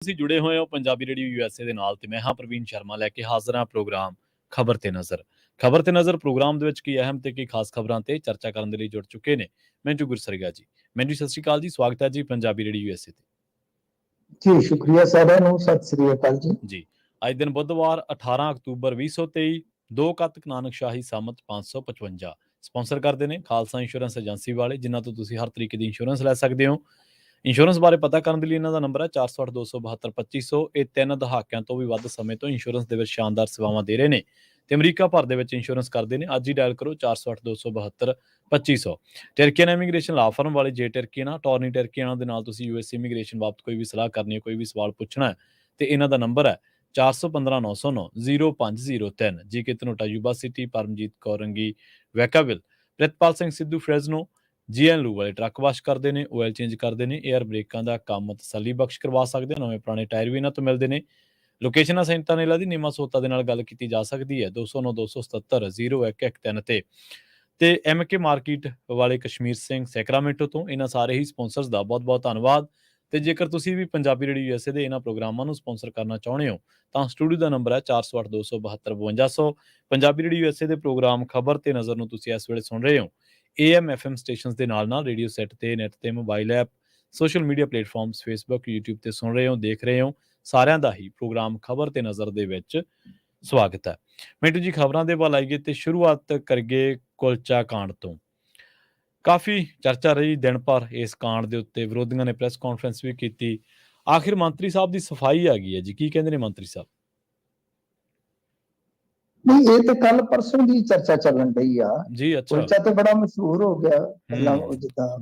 ਤੁਸੀਂ ਜੁੜੇ ਹੋਏ ਹੋ ਪੰਜਾਬੀ ਰੇਡੀਓ ਯੂਐਸਏ ਦੇ ਨਾਲ ਤੇ ਮੈਂ ਹਾਂ ਪ੍ਰਵੀਨ ਸ਼ਰਮਾ ਲੈ ਕੇ ਹਾਜ਼ਰ ਹਾਂ ਪ੍ਰੋਗਰਾਮ ਖਬਰ ਤੇ ਨਜ਼ਰ ਪ੍ਰੋਗਰਾਮ ਦੇ ਵਿੱਚ ਕੀ ਅਹਿਮ ਤੇ ਕੀ ਖਾਸ ਖਬਰਾਂ ਤੇ ਚਰਚਾ ਕਰਨ ਦੇ ਲਈ ਜੁੜ ਚੁੱਕੇ ਨੇ ਮੈਨੂੰ ਗੁਰਸਰੀਆ ਜੀ ਮੈਨੂੰ ਸਤਿ ਸ਼੍ਰੀ ਅਕਾਲ ਜੀ ਸਵਾਗਤ ਹੈ ਜੀ ਪੰਜਾਬੀ ਰੇਡੀਓ ਯੂਐਸਏ ਤੇ ਜੀ ਸ਼ੁਕਰੀਆ ਸਾਰਿਆਂ ਨੂੰ ਸਤਿ ਸ੍ਰੀ ਅਕਾਲ ਜੀ ਅੱਜ ਦਿਨ ਬੁੱਧਵਾਰ 18 ਅਕਤੂਬਰ 2023 2 ਕੱਤਕ ਨਾਨਕ ਸ਼ਾਹੀ ਸੰਮਤ 555 ਸਪਾਂਸਰ ਕਰਦੇ ਨੇ ਖਾਲਸਾ ਇੰਸ਼ੋਰੈਂਸ ਏਜੰਸੀ ਵਾਲੇ ਜਿਨ੍ਹਾਂ ਤੋਂ ਤੁਸੀਂ ਹਰ ਤਰੀਕੇ ਦੀ ਇੰਸ਼ੋਰੈਂਸ ਲੈ ਸਕਦੇ ਹੋ। ਇੰਸ਼ੋਰੈਂਸ ਬਾਰੇ ਪਤਾ ਕਰਨ ਦੇ ਲਈ ਇਹਨਾਂ ਦਾ ਨੰਬਰ ਹੈ 408-272-2500। ਇਹ 3 ਦਹਾਕਿਆਂ ਤੋਂ ਵੀ ਵੱਧ ਸਮੇਂ ਤੋਂ ਇੰਸ਼ੋਰੈਂਸ ਦੇ ਵਿੱਚ ਸ਼ਾਨਦਾਰ ਸੇਵਾਵਾਂ ਦੇ ਰਹੇ ਨੇ ਤੇ ਅਮਰੀਕਾ ਭਰ ਦੇ ਵਿੱਚ ਇੰਸ਼ੋਰੈਂਸ ਕਰਦੇ ਨੇ। ਅੱਜ ਹੀ ਡਾਇਲ ਕਰੋ 408-272-2500। ਟਰਕੀਅਨ ਇਮੀਗ੍ਰੇਸ਼ਨ ਲਾ ਫਰਮ ਵਾਲੇ ਜੇ ਟਰਕੀਅਨ ਟੌਰਨੀ ਟਰਕੀਅਨ ਦੇ ਨਾਲ ਤੁਸੀਂ ਯੂਐਸ ਇਮੀਗ੍ਰੇਸ਼ਨ ਬਾਬਤ ਕੋਈ ਵੀ ਸਲਾਹ ਕਰਨੀ ਹੈ, ਕੋਈ ਵੀ ਸਵਾਲ ਪੁੱਛਣਾ ਹੈ ਤੇ ਇਹਨਾਂ ਦਾ ਨੰਬਰ ਹੈ 4159090503। G K Dhanota Yuba City, Paramjit ਕੌਰੰਗੀ Vacaville, Pritpal Singh Sidhu Fresno, GNLU ਵਾਲੇ ਟਰੱਕ ਵਾਸ਼ ਕਰਦੇ ਨੇ, ਆਇਲ ਚੇਂਜ ਕਰਦੇ ਨੇ, ਏਅਰ ਬ੍ਰੇਕਾਂ ਦਾ ਕੰਮ ਤਸੱਲੀ ਬਖਸ਼ ਕਰਵਾ ਸਕਦੇ ਹੋ। ਨਵੇਂ ਪੁਰਾਣੇ ਟਾਇਰ ਵੀ ਇਹਨਾਂ ਤੋਂ ਮਿਲਦੇ ਨੇ। ਲੋਕੇਸ਼ਨ ਸੈਂਟਾ ਨੇਲਾ ਦੀ ਨੀਮਾ ਸੋਤਾ ਦੇ ਨਾਲ ਗੱਲ ਕੀਤੀ ਜਾ ਸਕਦੀ ਹੈ 209-277-0113 ਤੇ MK ਮਾਰਕੀਟ ਵਾਲੇ ਕਸ਼ਮੀਰ ਸਿੰਘ ਸੈਕਰਾਮੈਂਟੋ ਤੋਂ। ਇਹਨਾਂ ਸਾਰੇ ਹੀ ਸਪਾਂਸਰਸ ਦਾ ਬਹੁਤ ਬਹੁਤ ਧੰਨਵਾਦ। ਤੇ ਜੇਕਰ ਤੁਸੀਂ ਵੀ ਪੰਜਾਬੀ ਰੇਡੀਓ ਯੂਐਸਏ ਦੇ ਇਹਨਾਂ ਪ੍ਰੋਗਰਾਮਾਂ ਨੂੰ ਸਪਾਂਸਰ ਕਰਨਾ ਚਾਹੁੰਦੇ ਹੋ ਤਾਂ ਸਟੂਡੀਓ ਦਾ ਨੰਬਰ ਹੈ 408-272-5200। ਪੰਜਾਬੀ ਰੇਡੀਓ ਯੂਐਸਏ ਦੇ ਪ੍ਰੋਗਰਾਮ ਖਬਰ ਤੇ ਨਜ਼ਰ ਨੂੰ ਤੁਸੀਂ ਇਸ ਵੇਲੇ ਸੁਣ ਰਹੇ ਹੋ AM FM ਸਟੇਸ਼ਨਸ ਦੇ ਨਾਲ ਰੇਡੀਓ ਸੈੱਟ ਤੇ, ਨੈਟ ਤੇ, mobile app, social media platforms, Facebook, YouTube ਤੇ ਸੁਣ ਰਹੇ ਹੋ, ਦੇਖ ਰਹੇ ਹੋ। ਸਾਰਿਆਂ ਦਾ ਹੀ ਪ੍ਰੋਗਰਾਮ ਖਬਰ ਤੇ ਨਜ਼ਰ ਦੇ ਵਿੱਚ ਸਵਾਗਤ ਹੈ। ਮਿੰਟੂ ਜੀ ਖਬਰਾਂ ਦੇ ਵੱਲ ਆਈਏ ਤੇ ਸ਼ੁਰੂਆਤ ਕਰੀਏ ਕੁਲਚਾ ਕਾਂਡ ਤੋਂ। ਕਾਫੀ ਚਰਚਾ ਰਹੀ ਦਿਨ ਭਰ ਇਸ ਕਾਂਡ ਦੇ ਉੱਤੇ, ਵਿਰੋਧੀਆਂ ਨੇ ਪ੍ਰੈਸ ਕਾਨਫਰੰਸ ਵੀ ਕੀਤੀ। ਆਖਿਰ ਮੰਤਰੀ ਸਾਹਿਬ ਦੀ ਸਫਾਈ ਆ ਗਈ ਹੈ ਜੀ, ਕੀ ਕਹਿੰਦੇ ਨੇ ਮੰਤਰੀ ਸਾਹਿਬ? ਨਹੀਂ, ਇਹ ਤੇ ਕੱਲ ਪਰਸੋਂ ਦੀ ਚਰਚਾ ਚੱਲਣ ਡਈ ਆ ਜੀ। ਅੱਛਾ, ਕੁਲਚਾ ਤੇ ਬੜਾ ਮਸ਼ਹੂਰ ਹੋ ਗਿਆ ਪਹਿਲਾਂ, ਜਿੱਦਾਂ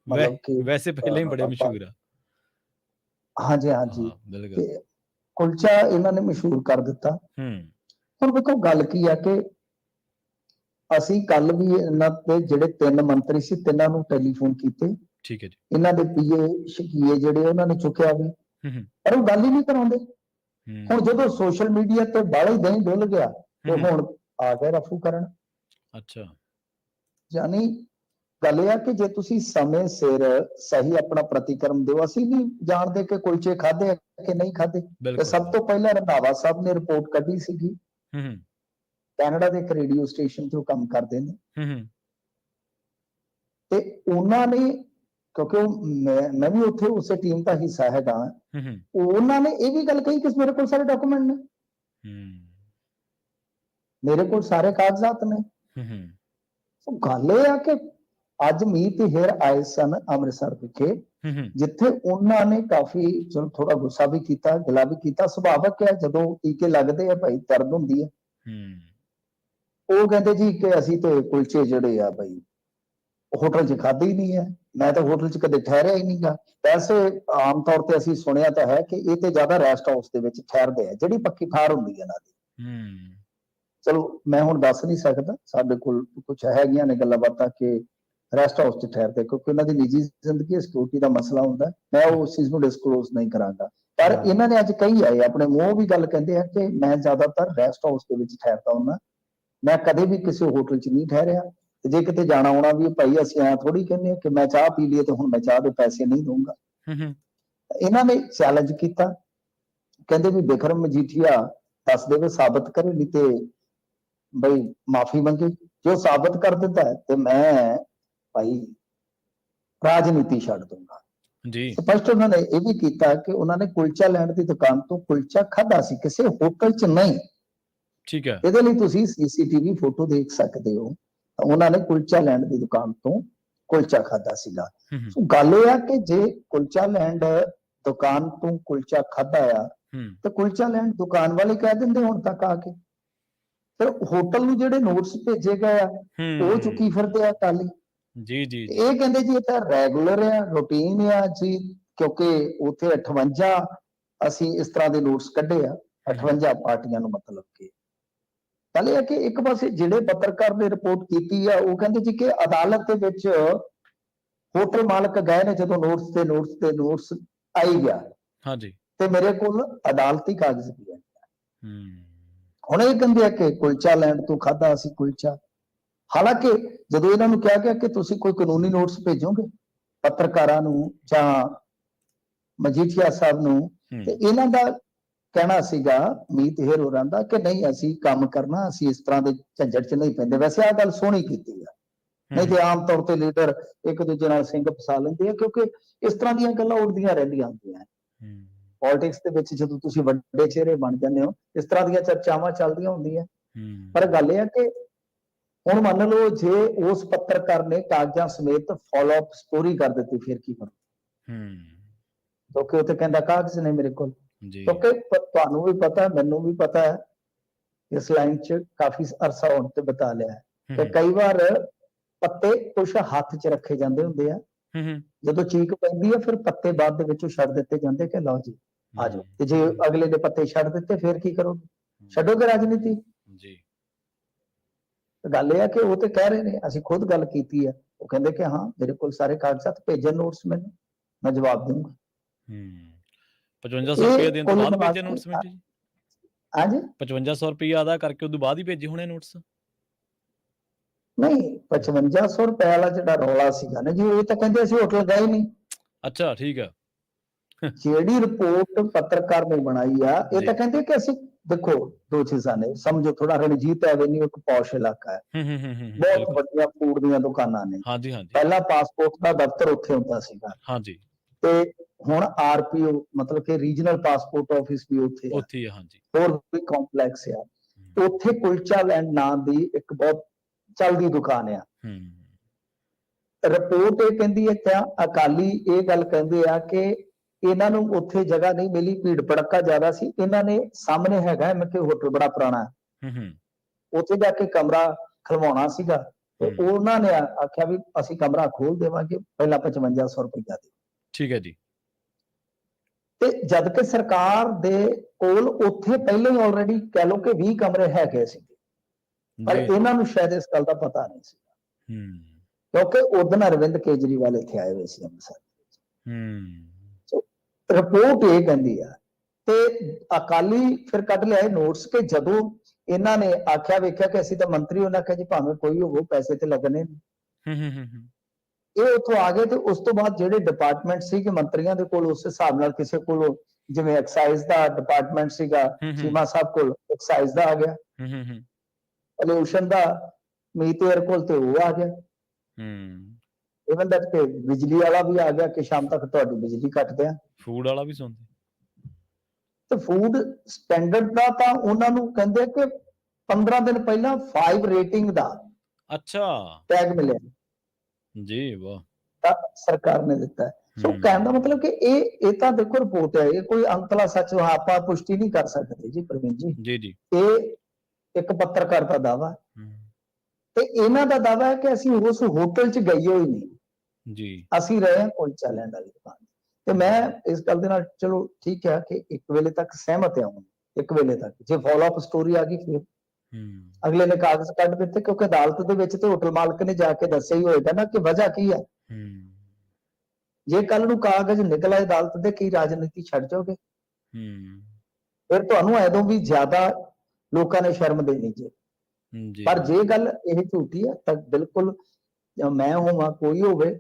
ਮਤਲਬ ਕਿ ਵੈਸੇ ਪਹਿਲਾਂ ਹੀ ਬੜੇ ਮਸ਼ਹੂਰ ਆ। ਹਾਂਜੀ ਬਿਲਕੁਲ। ਤੇ ਕੁਲਚਾ ਇਹਨਾਂ ਨੇ ਮਸ਼ਹੂਰ ਕਰ ਦਿੱਤਾ। ਹੁਣ ਵੇਖੋ ਗੱਲ ਕੀ ਆ ਕਿ ਅਸੀਂ ਕੱਲ ਵੀ ਇਹਨਾਂ ਦੇ ਜਿਹੜੇ 3 ਮੰਤਰੀ ਸੀ, ਤਿੰਨਾਂ ਨੂੰ ਟੈਲੀਫੋਨ ਕੀਤੇ। ਠੀਕ ਹੈ ਜੀ। ਇਹਨਾਂ ਦੇ ਪੀਏ ਸ਼ਕੀਏ ਜਿਹੜੇ ਉਹਨਾਂ ਨੇ ਚੁੱਕਿਆ ਵੀ, ਪਰ ਉਹ ਗੱਲ ਹੀ ਨਹੀਂ ਕਰਾਉਂਦੇ। ਹੁਣ ਜਦੋਂ ਸੋਸ਼ਲ ਮੀਡੀਆ ਤੇ ਬਾਹਲਾ ਦਹੀਂ ਡੁੱਲ ਗਿਆ ਤੇ ਹੁਣ ਆ ਗਏ ਰਫੂ ਕਰਨ। ਅੱਛਾ, ਯਾਨੀ ਗੱਲ ਇਹ ਆ ਕਿ ਜੇ ਤੁਸੀਂ ਸਮੇਂ ਸਿਰ ਸਹੀ ਆਪਣਾ ਪ੍ਰਤੀਕਰਮ ਦਿਓ। ਅਸੀਂ ਨਹੀਂ ਜਾਣਦੇ ਕਿ ਕੁਲਚੇ ਖਾਦੇ ਕਿ ਨਹੀਂ ਖਾਦੇ। ਤੇ ਸਭ ਤੋਂ ਪਹਿਲਾਂ ਰੰਧਾਵਾ ਸਾਹਿਬ ਨੇ ਰਿਪੋਰਟ ਕੱਢੀ ਸੀਗੀ, ਕੈਨੇਡਾ ਦੇ ਇੱਕ ਰੇਡੀਓ ਸਟੇਸ਼ਨ ਤੇ ਉਹ ਕੰਮ ਕਰਦੇ ਨੇ, ਤੇ ਉਹਨਾਂ ਨੇ, ਕਿਉਂਕਿ ਮੈਂ ਵੀ ਉੱਥੇ ਉਸੇ ਟੀਮ ਦਾ ਹਿੱਸਾ ਹੈਗਾ, ਉਹਨਾਂ ਨੇ ਇਹ ਵੀ ਗੱਲ ਕਹੀ ਕਿ ਮੇਰੇ ਕੋਲ ਸਾਰੇ ਡਾਕੂਮੈਂਟ ਨੇ, ਮੇਰੇ ਕੋਲ ਸਾਰੇ ਕਾਗਜ਼ਾਤ ਨੇ। ਗੱਲ ਇਹ ਆ ਕਿ ਅੱਜ ਮੀਤ ਹੇਰ ਆਏ ਸਨ ਅੰਮ੍ਰਿਤਸਰ ਵਿਖੇ, ਜਿੱਥੇ ਉਹਨਾਂ ਨੇ ਕਾਫੀ ਚਲੋ ਥੋੜਾ ਗੁੱਸਾ ਵੀ ਕੀਤਾ, ਗਿਲਾ ਵੀ ਕੀਤਾ। ਸੁਭਾਵਕ ਹੈ, ਜਦੋਂ ਟੀਕੇ ਲੱਗਦੇ ਆ ਭਾਈ ਦਰਦ ਹੁੰਦੀ ਹੈ। ਉਹ ਕਹਿੰਦੇ ਜੀ ਕਿ ਅਸੀਂ ਤੇ ਕੁਲਚੇ ਜਿਹੜੇ ਆ ਭਾਈ ਹੋਟਲ 'ਚ ਖਾਦੇ ਹੀ ਨਹੀਂ ਹੈ, ਮੈਂ ਤਾਂ ਹੋਟਲ 'ਚ ਕਦੇ ਠਹਿਰਿਆ ਹੀ ਨਹੀਂ ਗਾ। ਵੈਸੇ ਆਮ ਤੌਰ ਤੇ ਅਸੀਂ ਸੁਣਿਆ ਤਾਂ ਹੈ ਕਿ ਇਹ ਤੇ ਜ਼ਿਆਦਾ ਰੈਸਟ ਹਾਊਸ ਦੇ ਵਿੱਚ ਠਹਿਰਦੇ ਆ, ਜਿਹੜੀ ਪੱਕੀ ਠਾਰ ਹੁੰਦੀ ਹੈ ਇਹਨਾਂ ਦੀ। ਚਲੋ ਮੈਂ ਹੁਣ ਦੱਸ ਨਹੀਂ ਸਕਦਾ, ਸਾਡੇ ਕੋਲ ਕੁਝ ਹੈਗੀਆਂ ਨੇ ਗੱਲਾਂ ਬਾਤਾਂ ਕਿ ਰੈਸਟ ਹਾਊਸ 'ਚ ਠਹਿਰਦੇ, ਕਿਉਂਕਿ ਉਹਨਾਂ ਦੀ ਨਿੱਜੀ ਜ਼ਿੰਦਗੀ ਸਿਕਿਉਰਿਟੀ ਦਾ ਮਸਲਾ ਹੁੰਦਾ, ਮੈਂ ਉਸ ਚੀਜ਼ ਨੂੰ ਡਿਸਕਲੋਜ਼ ਨਹੀਂ ਕਰਾਂਗਾ। ਪਰ ਇਹਨਾਂ ਨੇ ਅੱਜ ਕਹੀ ਆਏ ਆਪਣੇ ਮੂੰਹ ਵੀ ਗੱਲ ਕਹਿੰਦੇ ਆ ਕਿ ਮੈਂ ਜ਼ਿਆਦਾਤਰ ਰੈਸਟ ਹਾਊਸ ਦੇ ਵਿੱਚ ਠਹਿਰਦਾ ਹੁੰਦਾ, ਮੈਂ ਕਦੇ ਵੀ ਕਿਸੇ ਹੋਟਲ 'ਚ ਨਹੀਂ ਠਹਿਰਿਆ। ਤੇ ਜੇ ਕਿਤੇ ਜਾਣਾ ਆਉਣਾ ਵੀ ਭਾਈ ਅਸੀਂ ਐਂ ਥੋੜੀ ਕਹਿੰਦੇ ਕਿ ਮੈਂ ਚਾਹ ਪੀ ਲਈਏ ਤੇ ਹੁਣ ਮੈਂ ਚਾਹ ਦੇ ਪੈਸੇ ਨਹੀਂ ਦਊਂਗਾ। ਇਹਨਾਂ ਨੇ ਚੈਲੰਜ ਕੀਤਾ, ਕਹਿੰਦੇ ਵੀ ਬਿਕਰਮ ਮਜੀਠੀਆ ਦੱਸ ਦੇਵੇ, ਸਾਬਤ ਕਰੇ, ਨਹੀਂ ਤੇ ਬਈ ਮਾਫੀ ਮੰਗੇ। ਜੋ ਸਾਬਤ ਕਰ ਦਿੰਦਾ ਤੇ ਮੈਂ ਭਾਈ ਰਾਜਨੀਤੀ ਛੱਡ ਦੂੰਗਾ ਜੀ। ਸਪਸ਼ਟ ਉਹਨਾਂ ਨੇ ਇਹ ਵੀ ਕੀਤਾ ਕਿ ਉਹਨਾਂ ਨੇ ਕੁਲਚਾ ਲੈਣ ਦੀ ਦੁਕਾਨ ਤੋਂ ਕੁਲਚਾ ਖਾਧਾ ਸੀ, ਕਿਸੇ ਹੋਟਲ 'ਚ ਨਹੀਂ। ਠੀਕ ਹੈ, ਇਹਦੇ ਲਈ ਤੁਸੀਂ CCTV ਫੋਟੋ ਦੇਖ ਸਕਦੇ ਹੋ। ਉਹਨਾਂ ਨੇ ਕੁਲਚਾ ਲੈਣ ਦੀ ਦੁਕਾਨ ਤੋਂ ਕੁਲਚਾ ਖਾਧਾ ਸੀਗਾ। ਗੱਲ ਇਹ ਆ ਕਿ ਜੇ ਕੁਲਚਾ ਲੈਂਡ ਦੁਕਾਨ ਤੋਂ ਕੁਲਚਾ ਖਾਧਾ ਆ ਤੇ ਕੁਲਚਾ ਲੈਂਡ ਦੁਕਾਨ ਵਾਲੇ ਕਹਿ ਦਿੰਦੇ ਹੁਣ ਤੱਕ ਆ ਕੇ, ਫਿਰ ਹੋਟਲ ਨੂੰ ਜਿਹੜੇ ਨੋਟਸ ਭੇਜੇ ਗਏ ਆ ਉਹ ਚੁੱਕੀ ਫਿਰਦੇ ਆ ਟਾਲੀ। ਜੀ ਇਹ ਕਹਿੰਦੇ ਜੀ ਇਹ ਤਾਂ ਰੈਗੂਲਰ ਆ, ਰੂਟੀਨ ਆ ਜੀ, ਕਿਉਂਕਿ ਉੱਥੇ 58 ਅਸੀਂ ਇਸ ਤਰ੍ਹਾਂ ਦੇ ਨੋਟਸ ਕੱਢੇ ਆ, 58 ਪਾਰਟੀਆਂ ਨੂੰ। ਮਤਲਬ ਕਿ ਗੱਲ ਇਹ ਹੈ ਕਿ ਇੱਕ ਪਾਸੇ ਜਿਹੜੇ ਪੱਤਰਕਾਰ ਨੇ ਰਿਪੋਰਟ ਕੀਤੀ ਆ ਉਹ ਕਹਿੰਦੇ ਜੀ ਕਿ ਅਦਾਲਤ ਦੇ ਵਿੱਚ ਹੋਟਲ ਮਾਲਕ ਗਏ ਨੇ, ਜਦੋਂ ਨੋਟਸ ਤੇ ਨੋਟਸ ਆਈ ਗਿਆ ਤੇ ਮੇਰੇ ਕੋਲ ਅਦਾਲਤੀ ਕਾਗਜ਼ ਵੀ ਹੈ। ਹੁਣ ਇਹ ਕਹਿੰਦੇ ਆ ਕਿ ਕੁਲਚਾ ਲੈਂਡ ਤੋਂ ਖਾਧਾ ਅਸੀਂ ਕੁਲਚਾ। ਹਾਲਾਂਕਿ ਜਦੋਂ ਇਹਨਾਂ ਨੂੰ ਕਿਹਾ ਗਿਆ ਕਿ ਤੁਸੀਂ ਕੋਈ ਕਾਨੂੰਨੀ ਨੋਟਿਸ ਭੇਜੋਗੇ ਪੱਤਰਕਾਰਾਂ ਨੂੰ ਜਾਂ ਮਜੀਠੀਆ ਸਾਹਿਬ ਨੂੰ, ਤੇ ਇਹਨਾਂ ਦਾ ਕਹਿਣਾ ਸੀਗਾ ਮੀਤ ਹੇਰ ਹੋਰਾਂ ਦਾ ਕਿ ਨਹੀਂ ਅਸੀਂ ਕੰਮ ਕਰਨਾ, ਅਸੀਂ ਇਸ ਤਰ੍ਹਾਂ ਦੇ ਝੰਜਟ 'ਚ ਨਹੀਂ ਪੈਂਦੇ। ਵੈਸੇ ਆਹ ਗੱਲ ਸੋਹਣੀ ਕੀਤੀ ਆ, ਨਹੀਂ ਤੇ ਆਮ ਤੌਰ ਤੇ ਲੀਡਰ ਇੱਕ ਦੂਜੇ ਨਾਲ ਸਿੰਘ ਫਸਾ ਲੈਂਦੇ ਆ, ਕਿਉਂਕਿ ਇਸ ਤਰ੍ਹਾਂ ਦੀਆਂ ਗੱਲਾਂ ਉੱਡਦੀਆਂ ਰਹਿੰਦੀਆਂ ਹੁੰਦੀਆਂ। ਪੋਲਿਟਿਕਸ ਦੇ ਵਿੱਚ ਜਦੋਂ ਤੁਸੀਂ ਵੱਡੇ ਚਿਹਰੇ ਬਣ ਜਾਂਦੇ ਹੋ, ਇਸ ਤਰ੍ਹਾਂ ਦੀਆਂ ਚਰਚਾਵਾਂ ਚੱਲਦੀਆਂ ਹੁੰਦੀਆਂ। ਪਰ ਗੱਲ ਇਹ ਹੈ ਕਿ ਹੁਣ ਮੰਨ ਲਓ ਜੇ ਉਸ ਪੱਤਰਕਾਰ ਨੇ ਕਾਗਜ਼ਾਂ ਸਮੇਤ ਫਾਲੋ ਅਪ ਸਟੋਰੀ ਕਰ ਦਿੱਤੀ, ਫਿਰ ਕੀ ਕਰੋ? ਕਿਉਂਕਿ ਉੱਥੇ ਕਹਿੰਦਾ ਕਾਗਜ਼ ਨੇ ਮੇਰੇ ਕੋਲ। ਕਿਉਂਕਿ ਤੁਹਾਨੂੰ ਵੀ ਪਤਾ, ਮੈਨੂੰ ਵੀ ਪਤਾ ਹੈ, ਇਸ ਲਾਈਨ 'ਚ ਕਾਫੀ ਅਰਸਾ ਹੁਣ ਤੇ ਬਿਤਾ ਲਿਆ ਹੈ, ਕਿ ਕਈ ਵਾਰ ਪੱਤੇ ਕੁਛ ਹੱਥ 'ਚ ਰੱਖੇ ਜਾਂਦੇ ਹੁੰਦੇ ਆ, ਜਦੋਂ ਚੀਕ ਪੈਂਦੀ ਹੈ ਫਿਰ ਪੱਤੇ ਬਾਅਦ ਦੇ ਵਿੱਚੋਂ ਛੱਡ ਦਿੱਤੇ ਜਾਂਦੇ ਕਿ ਲਓ ਜੀ ਆ ਜਾਓ। ਤੇ ਜੇ ਅਗਲੇ ਦੇ ਪੱਤੇ ਛੱਡ ਦਿੱਤੇ ਫਿਰ ਕੀ ਕਰੋਗੇ? ਛੱਡੋਗੇ ਰਾਜਨੀਤੀ? ਜੀ। ਗੱਲ ਇਹ ਹੈ ਕਿ ਉਹ ਤੇ ਕਹਿ ਰਹੇ ਨੇ, ਅਸੀਂ ਖੁਦ ਗੱਲ ਕੀਤੀ ਹੈ, ਉਹ ਕਹਿੰਦੇ ਕਿ ਹਾਂ ਮੇਰੇ ਕੋਲ ਸਾਰੇ ਕਾਗਜ਼ਾਤ ਭੇਜਣ ਨੋਟਸ, ਮੈਨੂੰ ਮੈਂ ਜਵਾਬ ਦਊਂਗਾ। 5500 ਰੁਪਏ ਦੇਣ ਤੋਂ ਬਾਅਦ ਭੇਜੇ ਨੋਟਸ ਮਿੰਟੂ ਜੀ? ਹਾਂਜੀ, 5500 ਰੁਪਇਆ ਅਦਾ ਕਰਕੇ ਉਦੋਂ ਬਾਅਦ ਹੀ ਭੇਜੇ ਹੋਣੇ ਨੋਟਸ? ਨਹੀਂ, 5500 ਰੁਪਏ ਵਾਲਾ ਜਿਹੜਾ ਰੌਲਾ ਸੀਗਾ ਨਾ ਜੀ, ਇਹ ਤਾਂ ਕਹਿੰਦੇ ਅਸੀਂ ਹੋਟਲ ਗਏ ਨਹੀਂ। ਅੱਛਾ, ਠੀਕ ਆ। ਜਿਹੜੀ ਰਿਪੋਰਟ ਪੱਤਰਕਾਰ ਨੇ ਬਣਾਈ ਆ, ਇਹ ਤਾਂ ਕਹਿੰਦੇ ਕਿ ਅਸੀਂ ਦੇਖੋ ਦੋ ਚੀਜ਼ਾਂ ਨੇ, ਸਮਝੋ ਥੋੜਾ ਰਣਜੀਤ ਐਵੇਨਿਊ ਇੱਕ ਪੌਸ਼ ਇਲਾਕਾ ਹੈ, ਬਹੁਤ ਵੱਡੀਆਂ ਫੂਡ ਦੀਆਂ ਦੁਕਾਨਾਂ ਨੇ। ਪਹਿਲਾਂ ਪਾਸਪੋਰਟ ਦਾ ਦਫ਼ਤਰ ਉੱਥੇ ਹੁੰਦਾ ਸੀਗਾ, ਤੇ ਹੁਣ ਆਰਪੀਓ ਮਤਲਬ ਕਿ ਰੀਜਨਲ ਪਾਸਪੋਰਟ ਆਫਿਸ ਵੀ ਉੱਥੇ ਹੈ, ਹੋਰ ਵੀ ਕੰਪਲੈਕਸ ਆ। ਉੱਥੇ ਕੁਲਚਾ ਲੈਂਡ ਨਾਂ ਦੀ ਇੱਕ ਬਹੁਤ ਚੱਲਦੀ ਦੁਕਾਨ ਆ। ਰਿਪੋਰਟ ਇਹ ਕਹਿੰਦੀ ਹੈ ਕਿ ਅਕਾਲੀ ਇਹ ਗੱਲ ਕਹਿੰਦੇ ਆ ਕਿ ਇਹਨਾਂ ਨੂੰ ਉੱਥੇ ਜਗ੍ਹਾ ਨਹੀਂ ਮਿਲੀ, ਭੀੜ ਭੜੱਕਾ ਜ਼ਿਆਦਾ ਸੀ। ਇਹਨਾਂ ਨੇ ਸਾਹਮਣੇ ਹੈਗਾ ਕਿ ਹੋਟਲ ਬੜਾ ਪੁਰਾਣਾ, ਉੱਥੇ ਜਾ ਕੇ ਕਮਰਾ ਖਲਵਾਉਣਾ ਸੀਗਾ, ਤੇ ਉਹਨਾਂ ਨੇ ਆਖਿਆ ਵੀ ਅਸੀਂ ਕਮਰਾ ਖੋਲ ਦੇਵਾਂਗੇ, ਪਹਿਲਾਂ 5500 ਰੁਪਇਆ ਦੇ। ਠੀਕ ਹੈ ਜੀ। ਤੇ ਜਦ ਕਿ ਸਰਕਾਰ ਦੇ ਕੋਲ ਉੱਥੇ ਪਹਿਲਾਂ ਹੀ ਆਲਰੇਡੀ ਕਹਿ ਲਓ ਕਿ 20 ਕਮਰੇ ਹੈਗੇ ਸੀ, ਪਰ ਇਹਨਾਂ ਨੂੰ ਸ਼ਾਇਦ ਇਸ ਗੱਲ ਦਾ ਪਤਾ ਨਹੀਂ ਸੀ, ਕਿਉਂਕਿ ਉਦੋਂ ਅਰਵਿੰਦ ਕੇਜਰੀਵਾਲ ਇੱਥੇ ਆਏ ਹੋਏ ਸੀ ਅੰਮ੍ਰਿਤਸਰ। ਰਿਪੋਰਟ ਇਹ ਕਹਿੰਦੀ ਆ, ਤੇ ਅਕਾਲੀ ਫਿਰ ਕੱਢ ਲਿਆਏ ਨੋਟਸ ਕਿ ਜਦੋਂ ਇਹਨਾਂ ਨੇ ਆਖਿਆ ਵੇਖਿਆ ਕਿ ਅਸੀਂ ਤਾਂ ਮੰਤਰੀ, ਉਹਨਾਂ ਕਿਹਾ ਜੀ ਭਾਵੇਂ ਕੋਈ ਹੋਵੋ ਪੈਸੇ ਤੇ ਲੱਗਣੇ ਨੇ। ਇਹ ਉੱਥੋਂ ਆ ਗਏ, ਤੇ ਉਸ ਤੋਂ ਬਾਅਦ ਜਿਹੜੇ ਡਿਪਾਰਟਮੈਂਟ ਸੀ ਕਿ ਮੰਤਰੀਆਂ ਦੇ ਕੋਲ, ਉਸ ਹਿਸਾਬ ਨਾਲ ਕਿਸੇ ਕੋਲ ਜਿਵੇਂ ਐਕਸਾਈਜ਼ ਦਾ ਡਿਪਾਰਟਮੈਂਟ ਸੀਗਾ, ਚੀਮਾ ਸਾਹਿਬ ਕੋਲ ਐਕਸਾਈਜ਼ ਦਾ ਆ ਗਿਆ, ਪੋਲਿਊਸ਼ਨ ਦਾ ਮੀਤ ਹੇਰ ਕੋਲ ਤੇ ਉਹ ਆ ਗਿਆ, ਇਵਨ ਦੈਟ ਕਿ ਬਿਜਲੀ ਵਾਲਾ ਵੀ ਆ ਗਿਆ ਕਿ ਸ਼ਾਮ ਤੱਕ ਤੁਹਾਡੀ ਬਿਜਲੀ ਕੱਟ ਦਿਆਂ। ਫੂਡ ਵਾਲਾ ਵੀ ਸੁਣਦੇ, ਤੇ ਫੂਡ ਸਟੈਂਡਰਡ ਦਾ ਤਾਂ ਉਹਨਾਂ ਨੂੰ ਕਹਿੰਦੇ ਕਿ 15 ਦਿਨ ਪਹਿਲਾਂ 5 ਰੇਟਿੰਗ ਦਾ ਟੈਗ ਮਿਲਿਆ ਜੀ। ਵਾਹ, ਤਾਂ ਸਰਕਾਰ ਨੇ ਦਿੱਤਾ। ਸੋ ਕਹਿਣ ਦਾ ਮਤਲਬ ਕਿ ਇਹ ਤਾਂ ਦੇਖੋ ਰਿਪੋਰਟ ਹੈ, ਇਹ ਕੋਈ ਅੰਤਲਾ ਸੱਚ ਆਪਾਂ ਪੁਸ਼ਟੀ ਨਹੀਂ ਕਰ ਸਕਦੇ ਜੀ ਪ੍ਰਵੀਨ ਜੀ। ਇਹ ਇੱਕ ਪੱਤਰਕਾਰ ਦਾ ਦਾਵਾ, ਤੇ ਇਹਨਾਂ ਦਾ ਦਾਵਾ ਹੈ ਕਿ ਅਸੀਂ ਉਸ ਹੋਟਲ 'ਚ ਗਏ ਹੋਈ ਨਹੀਂ, ਅਸੀਂ ਰਹੇ ਹਾਂ ਕੁਲਚਾ ਲੈਂਡ ਵਾਲੀ ਦੁਕਾਨ। ਤੇ ਮੈਂ ਇਸ ਗੱਲ ਦੇ ਨਾਲ ਚਲੋ ਠੀਕ ਹੈ ਕਿ ਇੱਕ ਵੇਲੇ ਤੱਕ ਸਹਿਮਤ ਹਾਂ, ਇੱਕ ਵੇਲੇ ਤੱਕ ਜੇ ਫਾਲੋ ਅਪ ਸਟੋਰੀ ਆ ਗਈ ਫਿਰ ਅਗਲੇ ਨੇ ਕਾਗਜ਼ ਕੱਢ ਦਿੱਤੇ, ਕਿਉਂਕਿ ਅਦਾਲਤ ਦੇ ਵਿੱਚ ਤੇ ਹੋਟਲ ਮਾਲਕ ਨੇ ਜਾ ਕੇ ਦੱਸਿਆ ਹੀ ਹੋਏਗਾ ਨਾ ਕਿ ਵਜ੍ਹਾ ਕੀ ਹੈ। ਜੇ ਕੱਲ ਨੂੰ ਕਾਗਜ਼ ਨਿਕਲ ਆਏ ਅਦਾਲਤ ਦੇ, ਕੀ ਰਾਜਨੀਤੀ ਛੱਡ ਜਾਓਗੇ? ਫਿਰ ਤੁਹਾਨੂੰ ਐਦੋਂ ਵੀ ਜ਼ਿਆਦਾ ਲੋਕਾਂ ਨੇ ਸ਼ਰਮ ਦੇਣੀ ਜੇ। ਪਰ ਜੇ ਗੱਲ ਇਹ ਝੂਠੀ ਹੈ ਤਾਂ ਬਿਲਕੁਲ ਮੈਂ ਹੋਵਾਂ ਕੋਈ ਹੋਵੇ,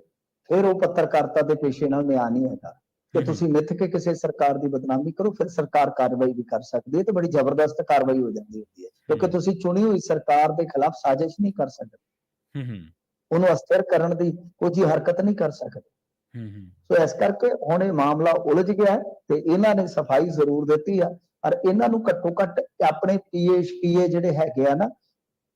ਫਿਰ ਉਹ ਪੱਤਰਕਾਰਤਾ ਦੇ ਪੇਸ਼ੇ ਨਾਲ ਨਿਆਂ ਨਹੀਂ ਹੈਗਾ ਕਿ ਤੁਸੀਂ ਮਿੱਥ ਕੇ ਕਿਸੇ ਸਰਕਾਰ ਦੀ ਬਦਨਾਮੀ ਕਰੋ, ਫਿਰ ਸਰਕਾਰ ਕਾਰਵਾਈ ਵੀ ਕਰ ਸਕਦੀ ਹੈ, ਤੇ ਬੜੀ ਜ਼ਬਰਦਸਤ ਕਾਰਵਾਈ ਹੋ ਜਾਂਦੀ ਹੁੰਦੀ ਹੈ, ਕਿਉਂਕਿ ਤੁਸੀਂ ਚੁਣੀ ਹੋਈ ਸਰਕਾਰ ਦੇ ਖਿਲਾਫ ਸਾਜ਼ਿਸ਼ ਨਹੀਂ ਕਰ ਸਕਦੇ, ਉਹਨੂੰ ਅਸਥਿਰ ਕਰਨ ਦੀ ਕੋਈ ਹਰਕਤ ਨਹੀਂ ਕਰ ਸਕਦੇ। ਸੋ ਇਸ ਕਰਕੇ ਹੁਣ ਇਹ ਮਾਮਲਾ ਉਲਝ ਗਿਆ, ਤੇ ਇਹਨਾਂ ਨੇ ਸਫਾਈ ਜ਼ਰੂਰ ਦਿੱਤੀ ਆ, ਔਰ ਇਹਨਾਂ ਨੂੰ ਘੱਟੋ ਘੱਟ ਆਪਣੇ ਪੀਏ ਜਿਹੜੇ ਹੈਗੇ ਆ ਨਾ,